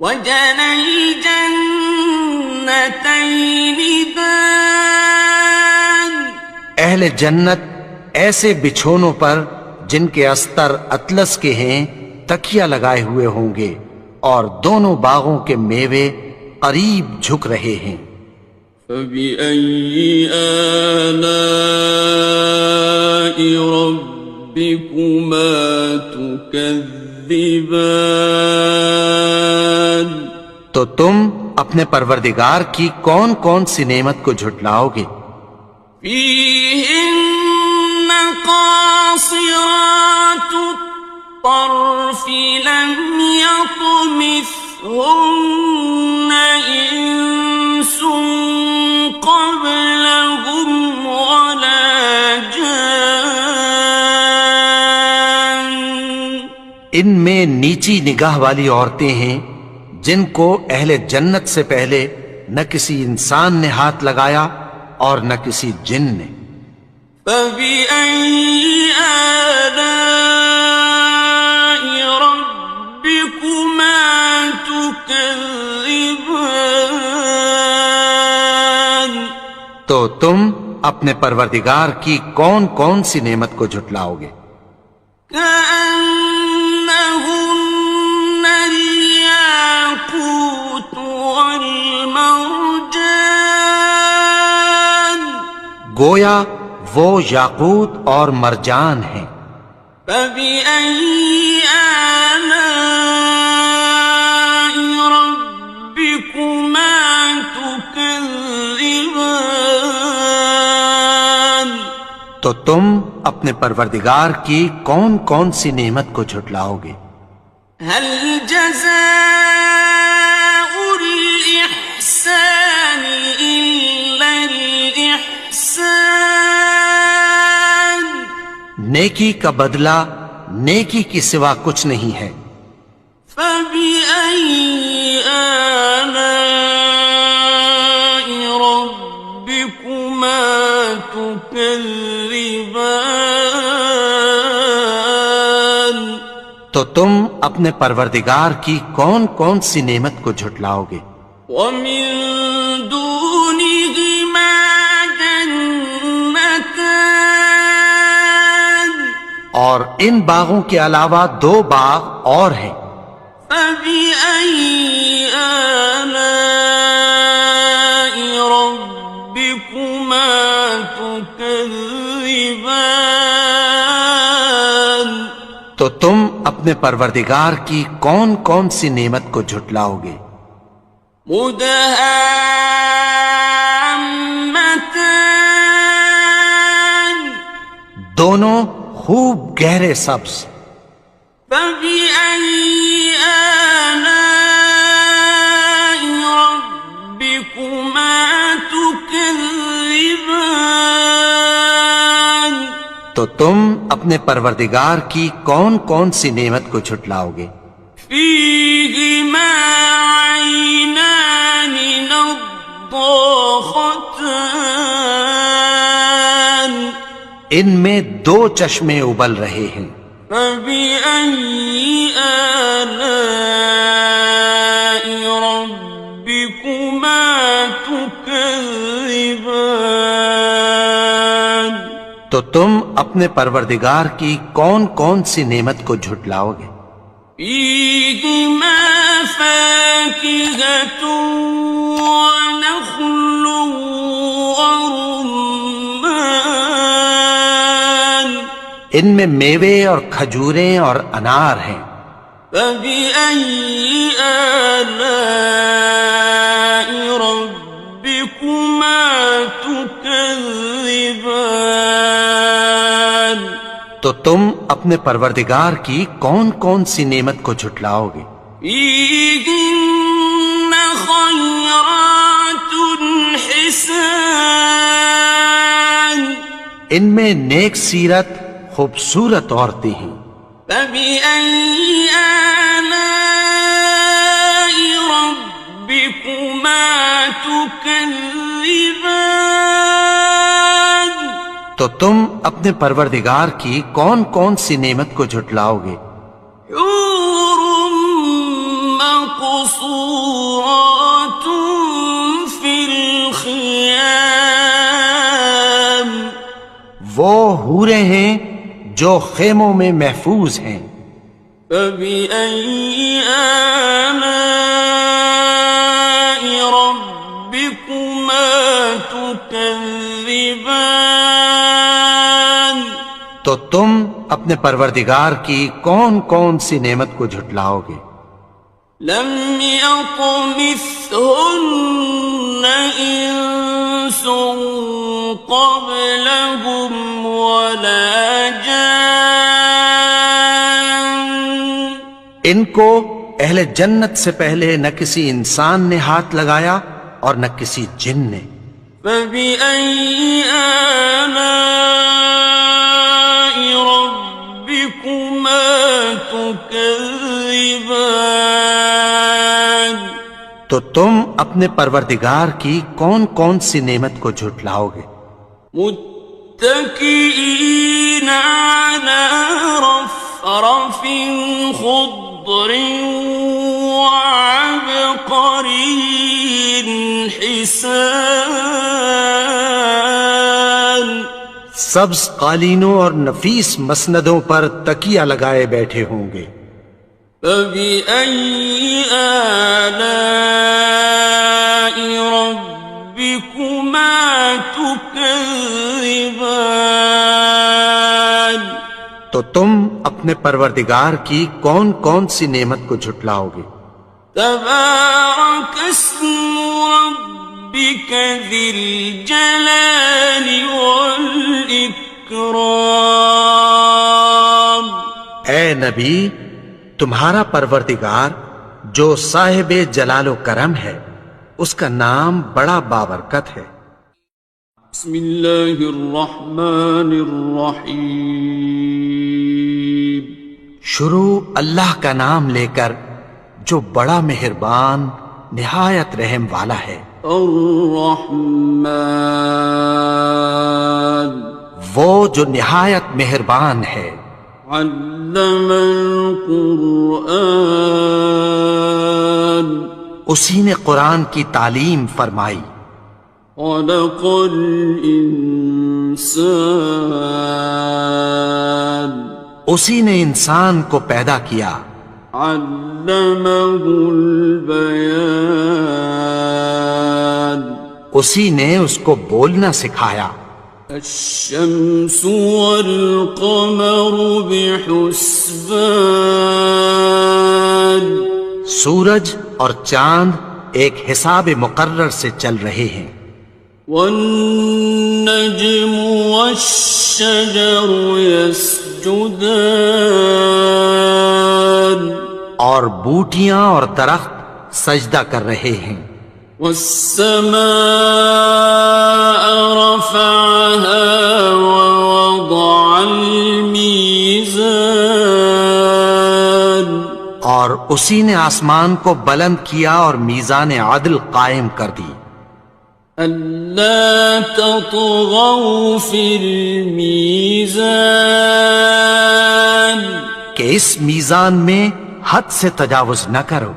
وجنى الجنتين دان؟
اہل جنت ایسے بچھونوں پر جن کے استر اطلس کے ہیں تکیہ لگائے ہوئے ہوں گے، اور دونوں باغوں کے میوے قریب جھک رہے ہیں۔
فَبِأَيِّ آلَاءِ رَبِّكُمَا تُكَذِّبَانِ؟
تو تم اپنے پروردگار کی کون کون سی نعمت کو جھٹلاؤ گے؟
فِيهِنَّ قَاصِرَاتُ الطَّرْفِ لَمْ يَطْمِثْهُنَّ إِنسٌ قَبْلَهُمْ وَلَا جَانٌّ؟
ان میں نیچی نگاہ والی عورتیں ہیں جن کو اہل جنت سے پہلے نہ کسی انسان نے ہاتھ لگایا اور نہ کسی جن نے۔
فَبِأَيِّ آلَاءِ رَبِّكُمَا تُكَذِّبَانِ؟
تو تم اپنے پروردگار کی کون کون سی نعمت کو جھٹلاؤ گے؟
كَأَنَّهُنَّ الْيَاقُوتُ وَالْمَرْجَانُ؟
گویا وہ یاقوت اور مرجان ہیں۔
فَبِأَيِّ آلَاءِ رَبِّكُمَا تُكَذِّبَانِ؟
تو تم اپنے پروردگار کی کون کون سی نعمت کو جھٹلاؤ گے؟
هَلْ جَزَاءُ الْإِحْسَانِ إِلَّا الْإِحْسَانُ؟
نیکی کا بدلہ نیکی کی سوا کچھ نہیں ہے۔
فَبِأَيِّ آلَاءِ رَبِّكُمَا تُكَذِّبَانِ؟
تو تم اپنے پروردگار کی کون کون سی نعمت کو جھٹلاؤ گے؟
وَمِن دُونِهِمَا جَنَّتَانِ؟
اور ان باغوں کے علاوہ دو باغ اور ہیں۔
فَبِأَيِّ آلَاءِ رَبِّكُمَا تُكَذِّبَانِ؟
تو تم اپنے پروردگار کی کون کون سی نعمت کو جھٹلاؤ گے؟
مُدْهَامَّتَانِ؟
دونوں خوب گہرے سبز۔
فَبِأَيِّ آلَاءِ رَبِّكُمَا تُكَذِّبَانِ؟
تو تم اپنے پروردگار کی کون کون سی نعمت کو جھٹلاؤ گے؟
فيهما عينان نضاختان
ان میں دو چشمے ابل رہے ہیں،
فبأي آلاء ربكما تكذبان
تو تم اپنے پروردگار کی کون کون سی نعمت کو جھٹلاؤ گے؟
فيهما فاكهة ونخل ورمان
ان میں میوے اور کھجوریں اور انار ہیں،
فبأي آلاء ربكما تكذبان
تو تم اپنے پروردگار کی کون کون سی نعمت کو جھٹلاؤ گے؟
فيهن خيرات حسان
ان میں نیک سیرت خوبصورت عورتیں ہیں،
فبأي آلاء ربكما تكذبان
تو تم اپنے پروردگار کی کون کون سی نعمت کو جھٹلاؤ گے؟
حور مقصورات في الخيام
وہ حوریں ہیں جو خیموں میں محفوظ ہیں،
فبأي آلاء ربكما تكذبان
تو تم اپنے پروردگار کی کون کون سی نعمت کو جھٹلاؤ گے؟
لم يطمثهن إنس قبلهم ولا جان
ان کو اہل جنت سے پہلے نہ کسی انسان نے ہاتھ لگایا اور نہ کسی جن نے،
فبأي آلاء ربكما تكذبان
تو تم اپنے پروردگار کی کون کون سی نعمت کو جھٹلاؤ گے؟
متكئين على رفرف خضر وعبقري حسان
سبز قالینوں اور نفیس مسندوں پر تکیہ لگائے بیٹھے ہوں گے،
فبأي آلاء ربكما تكذبان
تو تم اپنے پروردگار کی کون کون سی نعمت کو جھٹلاؤ گے؟
تبارك اسم ربك ذي الجلال والإكرام
اے نبی، تمہارا پروردگار جو صاحب جلال و کرم ہے، اس کا نام بڑا بابرکت ہے۔
بسم الله الرحمن الرحيم
شروع اللہ کا نام لے کر جو بڑا مہربان نہایت رحم والا ہے۔
الرحمن
وہ جو نہایت مہربان ہے،
علم القرآن
اسی نے قرآن کی تعلیم فرمائی،
خلق الإنسان
اسی نے انسان کو پیدا کیا،
علمه البيان
اسی نے اس کو بولنا سکھایا،
الشمس والقمر بحسبان
سورج اور چاند ایک حساب مقرر سے چل رہے ہیں،
والنجم والشجر يسجدان
اور بوٹیاں اور درخت سجدہ کر رہے ہیں،
والسماء رفعها ووضع
اور اسی نے آسمان کو بلند کیا اور میزان عدل قائم کر دی
ألا تطغوا في الميزان
کہ اس میزان میں حد سے تجاوز نہ کرو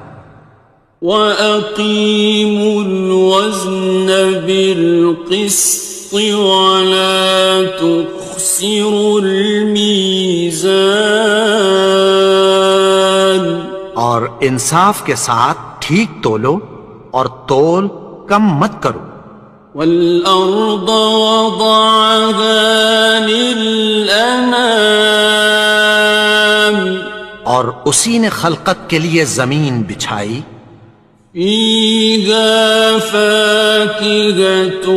وأقيموا الوزن بالقسط ولا تخسروا الميزان
اور انصاف کے ساتھ ٹھیک تولو اور تول کم مت کرو
والأرض وضعها للأنام
اور اسی نے خلقت کے لیے زمین بچھائی
فيها فاكهة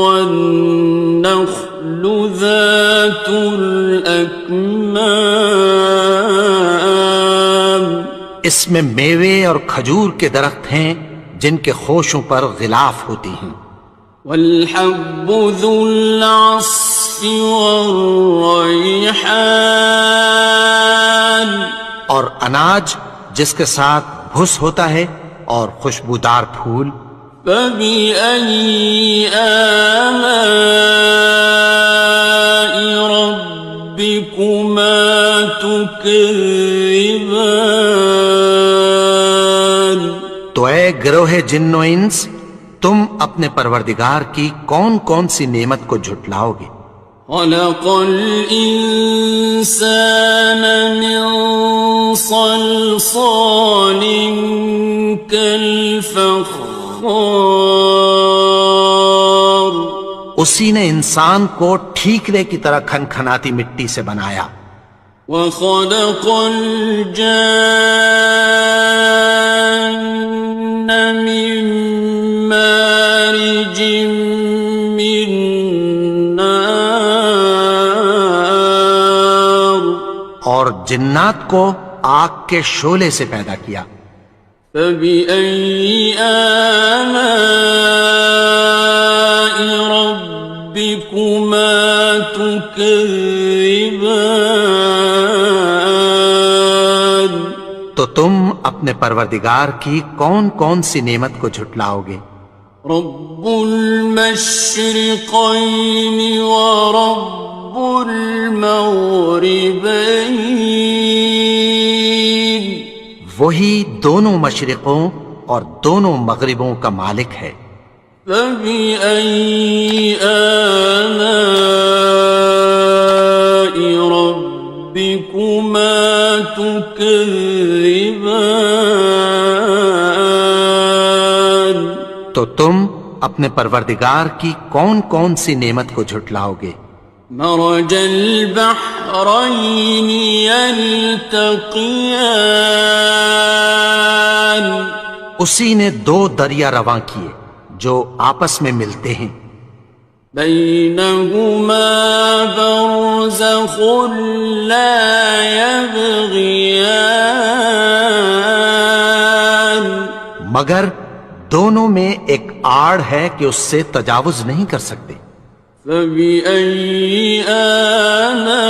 والنخل ذات الأكمام
اس میں میوے اور کھجور کے درخت ہیں جن کے خوشوں پر غلاف ہوتی ہیں
والحب ذو العصف والريحان
اور اناج جس کے ساتھ بھس ہوتا ہے اور خوشبودار پھول
فبأي آلاء ربكما تكذبان
تو اے گروہ جن و انس تم اپنے پروردگار کی کون کون سی نعمت کو جھٹلاؤ گے
خلق الإنسان من صلصال كالفخار
اسی نے انسان کو ٹھیکرے کی طرح کھنکھناتی مٹی سے بنایا
وخلق الجان من مارج من نار
اور جنات کو آگ کے شعلے سے پیدا کیا
فبأي آلاء ربكما تكذبان
تو تم اپنے پروردگار کی کون کون سی نعمت کو جھٹلاؤ گے
رب المشرقين ورب المغربين
وہی دونوں مشرقوں اور دونوں مغربوں کا مالک ہے
فبأي آلاء ربكما تكذبان
تو تم اپنے پروردگار کی کون کون سی نعمت کو جھٹلاؤ گے
مرج البحرين يلتقيان
اسی نے دو دریا رواں کیے جو آپس میں ملتے ہیں
بينهما برزخ لا يبغيان
مگر دونوں میں ایک آڑ ہے کہ اس سے تجاوز نہیں کر سکتے
فبأي آلاء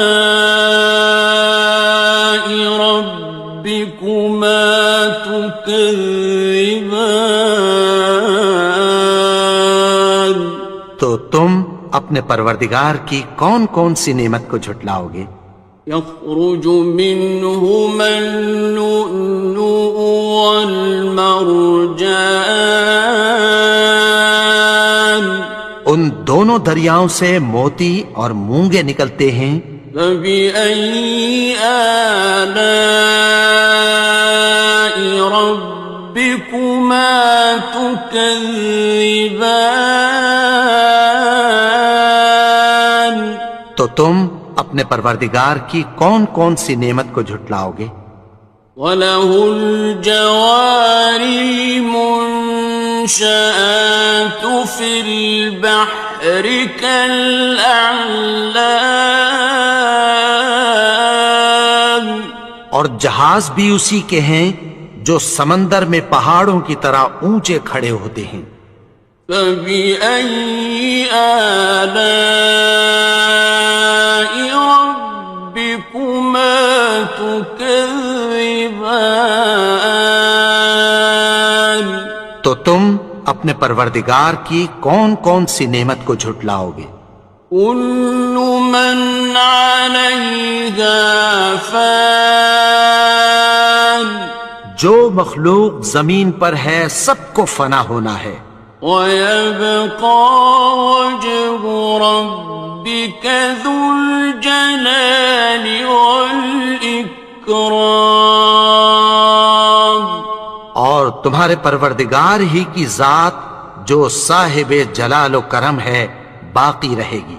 ربكما تكذبان
تو تم اپنے پروردگار کی کون کون سی نعمت کو جھٹلاؤ گے
يخرج منهما اللؤلؤ والمرجان
ان دونوں دریاؤں سے موتی اور مونگے نکلتے ہیں
فبأي آلاء ربكما تكذبان
تو تم اپنے پروردگار کی کون کون سی نعمت کو جھٹلاؤ گے
وَلَهُ الْجَوَارِ الْمُنشَآتُ فِي الْبَحْرِ كَالْأَعْلَامِ
اور جہاز بھی اسی کے ہیں جو سمندر میں پہاڑوں کی طرح اونچے کھڑے ہوتے ہیں
فَبِأَيِّ آلَاءِ رَبِّكُمَا تُكَذِّبَانِ
تو تم اپنے پروردگار کی کون کون سی نعمت کو جھٹلاؤ گے؟
كل من عليها فان
جو مخلوق زمین پر ہے سب کو فنا ہونا ہے،
ويبقى وجه ربك ذو الجلال والإكرام
اور تمہارے پروردگار ہی کی ذات جو صاحب جلال و کرم ہے باقی رہے گی۔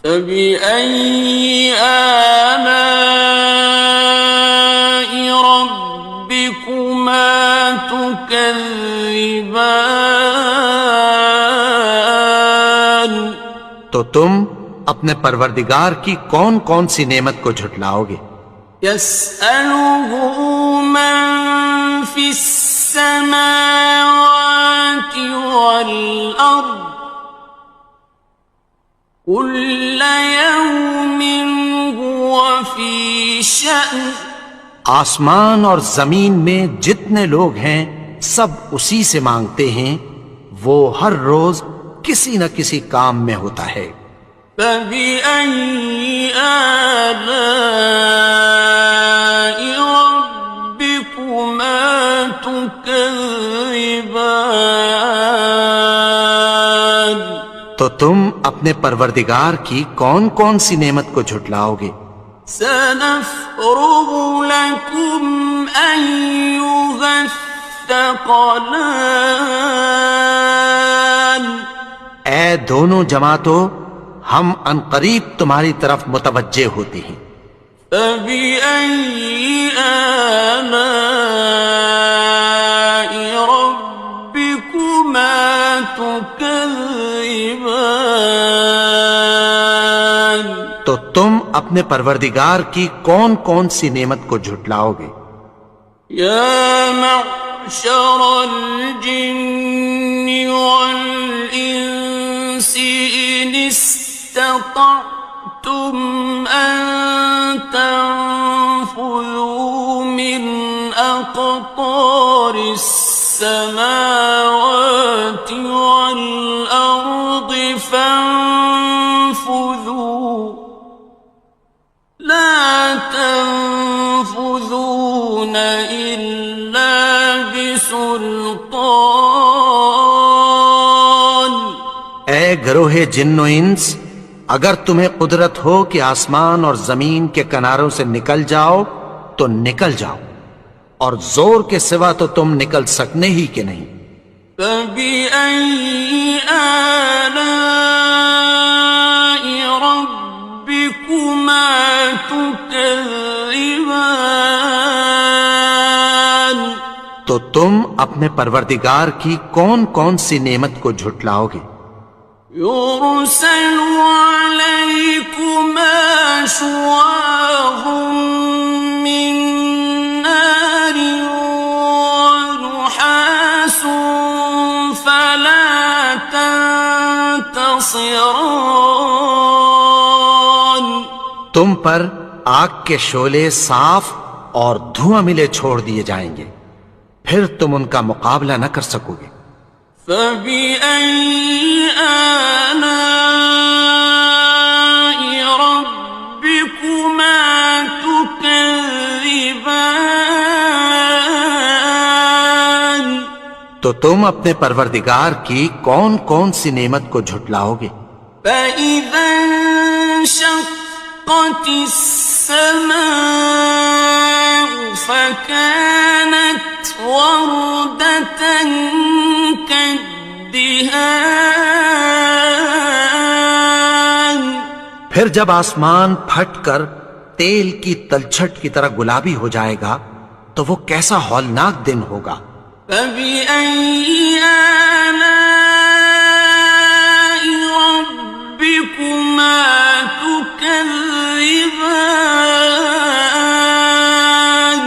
فبأي آلاء ربكما تكذبان
تو تم اپنے پروردگار کی کون کون سی نعمت کو جھٹلاؤ گے؟
يسأله من في السماوات والأرض كل يوم هو في شأن
آسمان اور زمین میں جتنے لوگ ہیں سب اسی سے مانگتے ہیں، وہ ہر روز کسی نہ کسی کام میں ہوتا ہے۔
فبأي آلاء ربكما تكذبان
تو تم اپنے پروردگار کی کون کون سی نعمت کو جھٹلاؤ گے؟
سنفرغ لكم أيها الثقلان
اے دونوں جماعتوں، ہم عنقریب تمہاری طرف متوجہ ہوتے ہیں۔
فبأي آلاء ربكما تكذبان
تو تم اپنے پروردگار کی کون کون سی نعمت کو جھٹلاؤ گے؟
يا معشر الجن والإنس إن استطعتم أن تنفذوا من أقطار السماوات والأرض فانفذوا لا تنفذون إلا بسلطان
اے گروہ جن و انس، اگر تمہیں قدرت ہو کہ آسمان اور زمین کے کناروں سے نکل جاؤ تو نکل جاؤ، اور زور کے سوا تو تم نکل سکنے ہی کہ نہیں۔
فبأي آلاء ربكما تكذبان
تو تم اپنے پروردگار کی کون کون سی نعمت کو جھٹلاؤ گے؟
يرسل عليكما شواظ من نار ونحاس فلا تنتصران
تم پر آگ کے شعلے صاف اور دھواں ملے چھوڑ دیے جائیں گے، پھر تم ان کا مقابلہ نہ کر سکو گے۔
فبأي آلاء ربكما تكذبان
تو تم اپنے پروردگار کی کون کون سی نعمت کو جھٹلاؤ گے؟
فإذا انشقت السماء فكانت وردة كالدهان
پھر جب آسمان پھٹ کر تیل کی تلچھٹ کی طرح گلابی ہو جائے گا تو وہ کیسا ہولناک دن ہوگا۔
فبأي آلاء ربكما تكذبان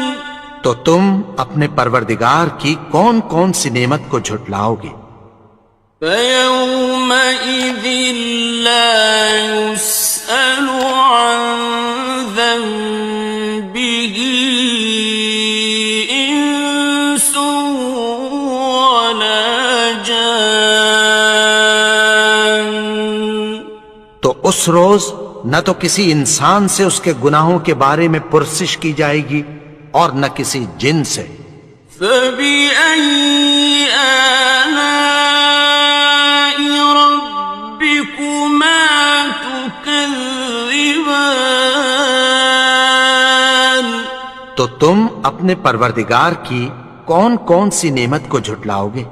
تو تم اپنے پروردگار کی کون کون سی نعمت کو جھٹلاؤ گے؟
فيومئذ لا يسأل عن ذنبه ولا جان.
تو اس روز نہ تو کسی انسان سے اس کے گناہوں کے بارے میں پرسش کی جائے گی اور نہ کسی جن سے.
فَبِأَيِّ آلَاءِ رَبِّكُمَا تُكَذِّبَانِ.
تو تم اپنے پروردگار کی کون کون سی نعمت کو جھٹلاؤ گے؟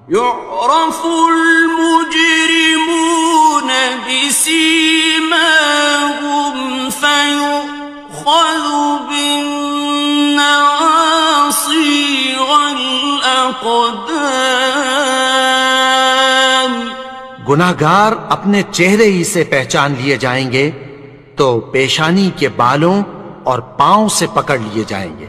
يُعْرَفُ الْمُجْرِمُونَ بِسِيمَاهُمْ فَيُؤْخَذُ بِالنَّوَاصِي وَالْأَقْدَامِ.
گناہگار اپنے چہرے ہی سے پہچان لیے جائیں گے تو پیشانی کے بالوں اور پاؤں سے پکڑ لیے جائیں گے.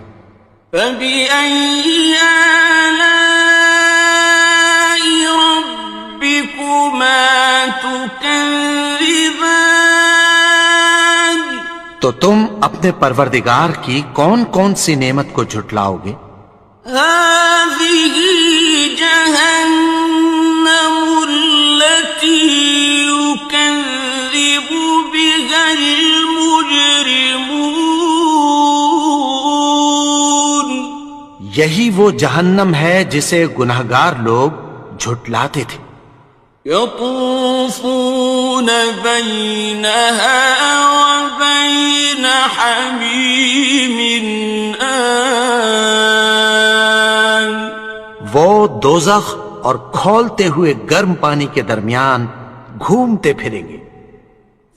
فَبِأَيِّ آلَاءِ رَبِّكُمَا تُكَذِّبَانِ.
تو تم اپنے پروردگار کی کون کون سی نعمت کو جھٹلاؤ گے؟
هَٰذِهِ جَهَنَّمُ الَّتِي يُكَذِّبُ بِهَا الْمُجْرِمُونَ.
یہی وہ جہنم ہے جسے گناہگار لوگ جھٹلاتے تھے.
يطوفون بينها وبين حميم آن.
وہ دوزخ اور کھولتے ہوئے گرم پانی کے درمیان گھومتے پھریں گے.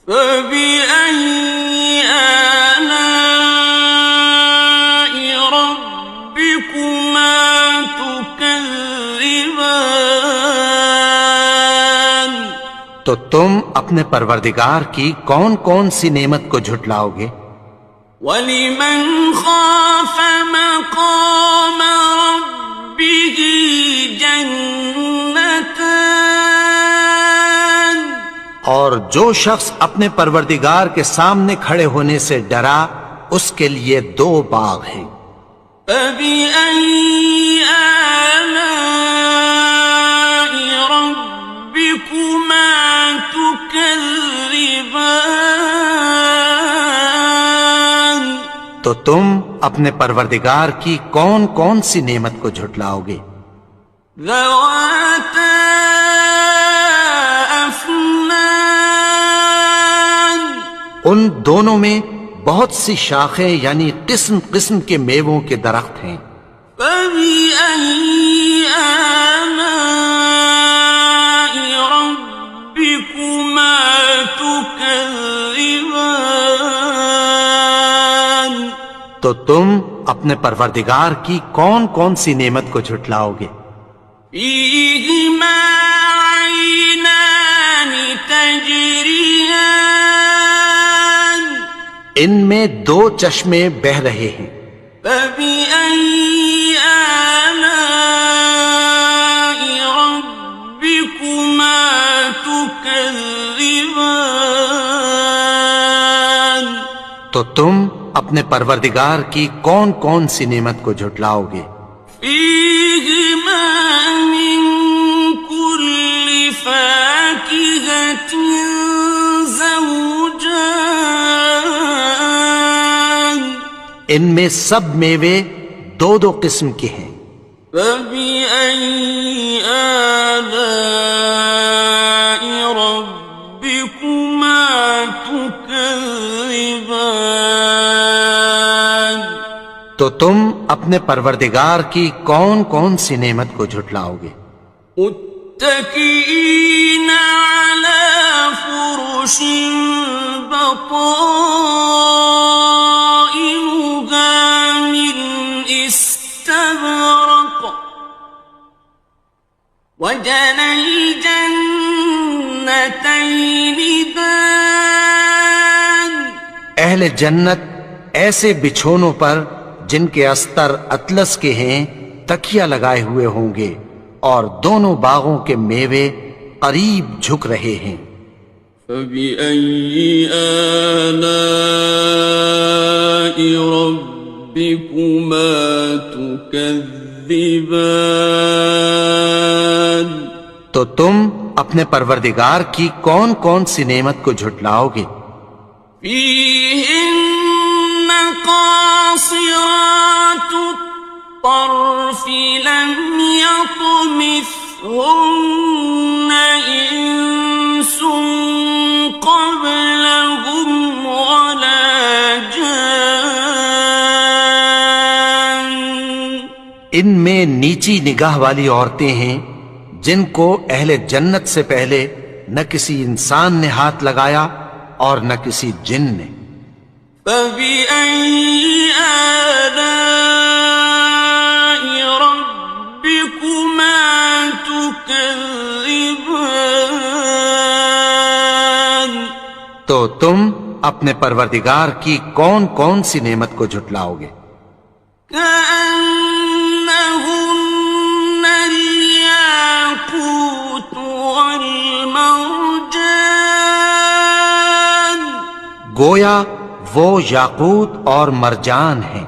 فَبِأَيِّ آلَاءِ رَبِّكُمَا تُكَذِّبَانِ.
تو تم اپنے پروردگار کی کون کون سی نعمت کو جھٹلاؤ گے؟
وَلِمَنْ خَافَ مَقَامَ رَبِّهِ جَنَّتَانِ.
اور جو شخص اپنے پروردگار کے سامنے کھڑے ہونے سے ڈرا اس کے لیے 2 باغ ہیں.
فَبِأَيِّ آلَاءِ رَبِّكُمَا تُكَذِّبَانِ.
تو تم اپنے پروردگار کی کون کون سی نعمت کو جھٹلاؤ گے؟
ذَوَاتَا أَفْنَانٍ.
ان دونوں میں بہت سی شاخیں یعنی قسم قسم کے میووں کے درخت ہیں.
فَبِأَيِّ آلَاءِ رَبِّكُمَا تُكَذِّبَانِ.
تو تم اپنے پروردگار کی کون کون سی نعمت کو جھٹلاؤ گے؟
فِيهِمَا عَيْنَانِ تَجْرِيَانِ.
ان میں 2 چشمے بہہ رہے ہیں.
فَبِأَيِّ آلَاءِ رَبِّكُمَا تُكَذِّبَانِ.
تو تم اپنے پروردگار کی کون کون سی نعمت کو جھٹلاؤ گے؟
فِيهِمَا مِن كُلِّ فَاكِهَةٍ زَوْجَانِ.
ان میں سب میوے 2 قسم کے ہیں.
فَبِأَيِّ آلَاءِ رَبِّكُمَا تُكَذِّبَانِ.
تو تم اپنے پروردگار کی کون کون سی نعمت کو جھٹلاؤ گے؟
متكئين على فرش بطائنها من استبرق وجنى الجنتين دان.
اہل جنت ایسے بچھونوں پر جن کے استر اطلس کے ہیں تکیہ لگائے ہوئے ہوں گے اور دونوں باغوں کے میوے قریب جھک رہے ہیں.
فَبِأَيِّ آلَاءِ رَبِّكُمَا تُكَذِّبَانِ.
تو تم اپنے پروردگار کی کون کون سی نعمت کو جھٹلاؤ گے؟
فيهن قاصرات الطرف لم يطمثهن إنس قبلهم ولا جان
ان میں نیچی نگاہ والی عورتیں ہیں جن کو اہل جنت سے پہلے نہ کسی انسان نے ہاتھ لگایا اور نہ کسی جن نے۔
فبأي آلاء ربكما تكذبان
تو تم اپنے پروردگار کی کون کون سی نعمت کو جھٹلاؤ گے؟
كأنهن الياقوت والمرجان
گویا وہ یاقوت اور مرجان ہیں۔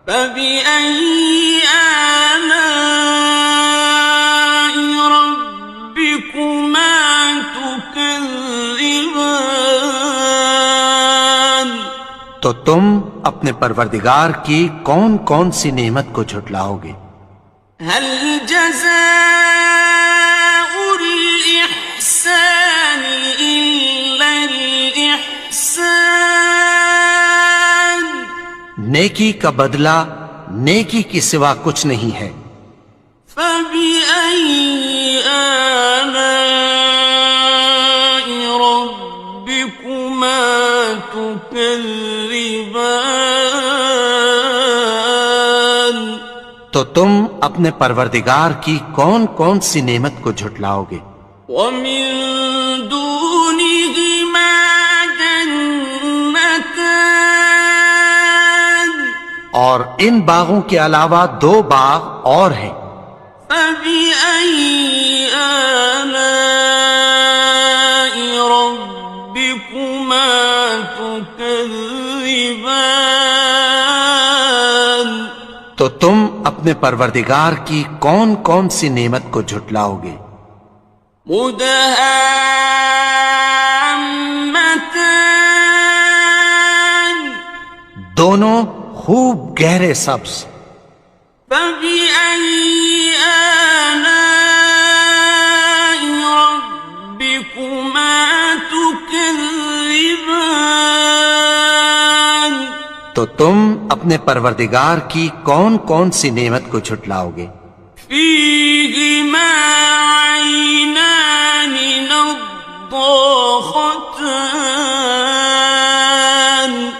فبأي آلاء ربكما تكذبان
تو تم اپنے پروردگار کی کون کون سی نعمت کو جھٹلاؤ گے؟
هل جزاء الإحسان إلا الإحسان
نیکی کا بدلہ نیکی کی سوا کچھ نہیں ہے۔
فبأي آلاء ربكما تكذبان
تو تم اپنے پروردگار کی کون کون سی نعمت کو جھٹلاؤ گے؟
ومن دونهما جنتان
اور ان باغوں کے علاوہ دو باغ اور ہیں۔
فبأي آلاء ربكما تكذبان
تو تم اپنے پروردگار کی کون کون سی نعمت کو جھٹلاؤ گے؟
مدهامتان
دونوں خوب گہرے سبز۔
فبأي آلاء ربكما تكذبان
تو تم اپنے پروردگار کی کون کون سی نعمت کو جھٹلاؤ گے؟
فيهما عينان نضاختان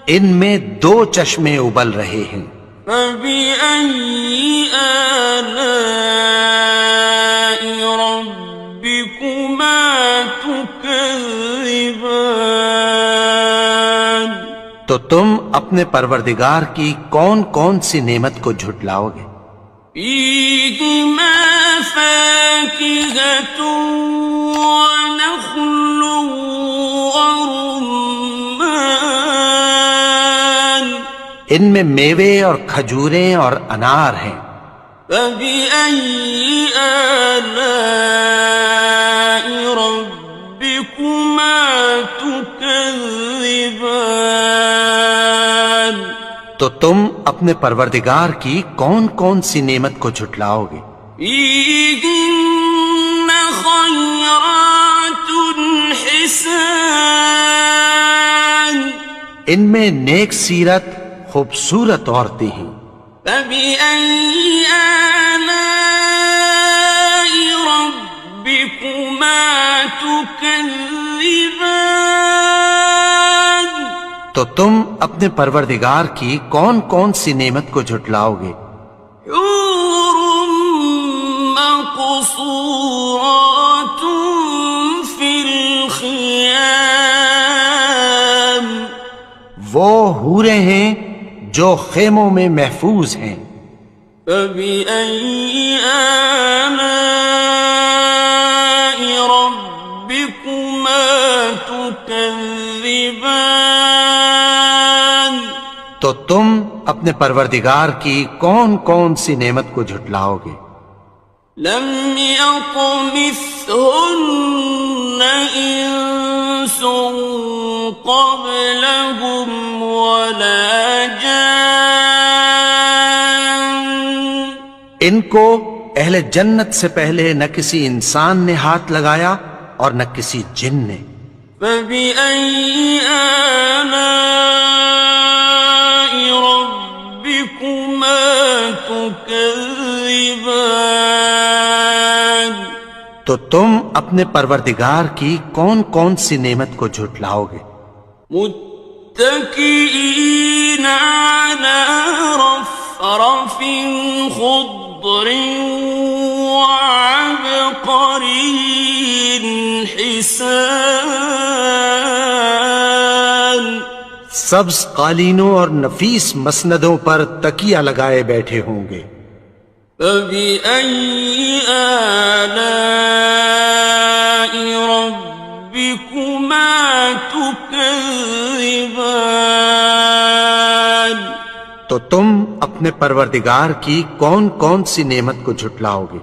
ان میں دو چشمے ابل رہے ہیں۔
فبأي آلاء ربكما تكذبان
تو تم اپنے پروردگار کی کون کون سی نعمت کو جھٹلاؤ گے؟
فيهما فاكهة ونخل ورمان
ان میں میوے اور کھجوریں اور انار ہیں۔
فبأي آلاء ربكما تكذبان
تو تم اپنے پروردگار کی کون کون سی نعمت کو جھٹلاؤ گے؟
فيهن خيرات حسان
ان میں نیک سیرت خوبصورت عورتیں ہیں۔
فبأي آلاء ربكما تكذبان
تو تم اپنے پروردگار کی کون کون سی نعمت کو جھٹلاؤ گے؟
حور مقصورات في الخيام
وہ حوریں ہیں جو خیموں میں محفوظ ہیں۔
فبأي آلاء ربكما تكذبان
تو تم اپنے پروردگار کی کون کون سی نعمت کو جھٹلاؤ گے؟
لم يطمثهن إنس قبلهم ولا جان
ان کو اہل جنت سے پہلے نہ کسی انسان نے ہاتھ لگایا اور نہ کسی جن نے.
فبأي آلاء ربكما تكذبان
تو تم اپنے پروردگار کی کون کون سی نعمت کو جھٹلاؤ گے؟
متكئين على رفرف خضر وعبقري حسان
سبز قالینوں اور نفیس مسندوں پر تکیہ لگائے بیٹھے ہوں گے.
فبأي آلاء ربكما تكذبان
تو تم اپنے پروردگار کی کون کون سی نعمت کو جھٹلاؤ گے؟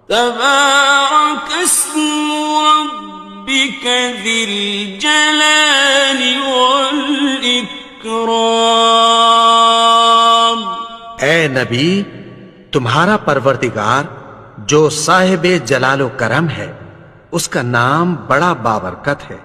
تبارك اسم ربك ذي الجلال والإكرام.
اے نبی، تمہارا پروردگار جو صاحب جلال و کرم ہے، اس کا نام بڑا بابرکت ہے.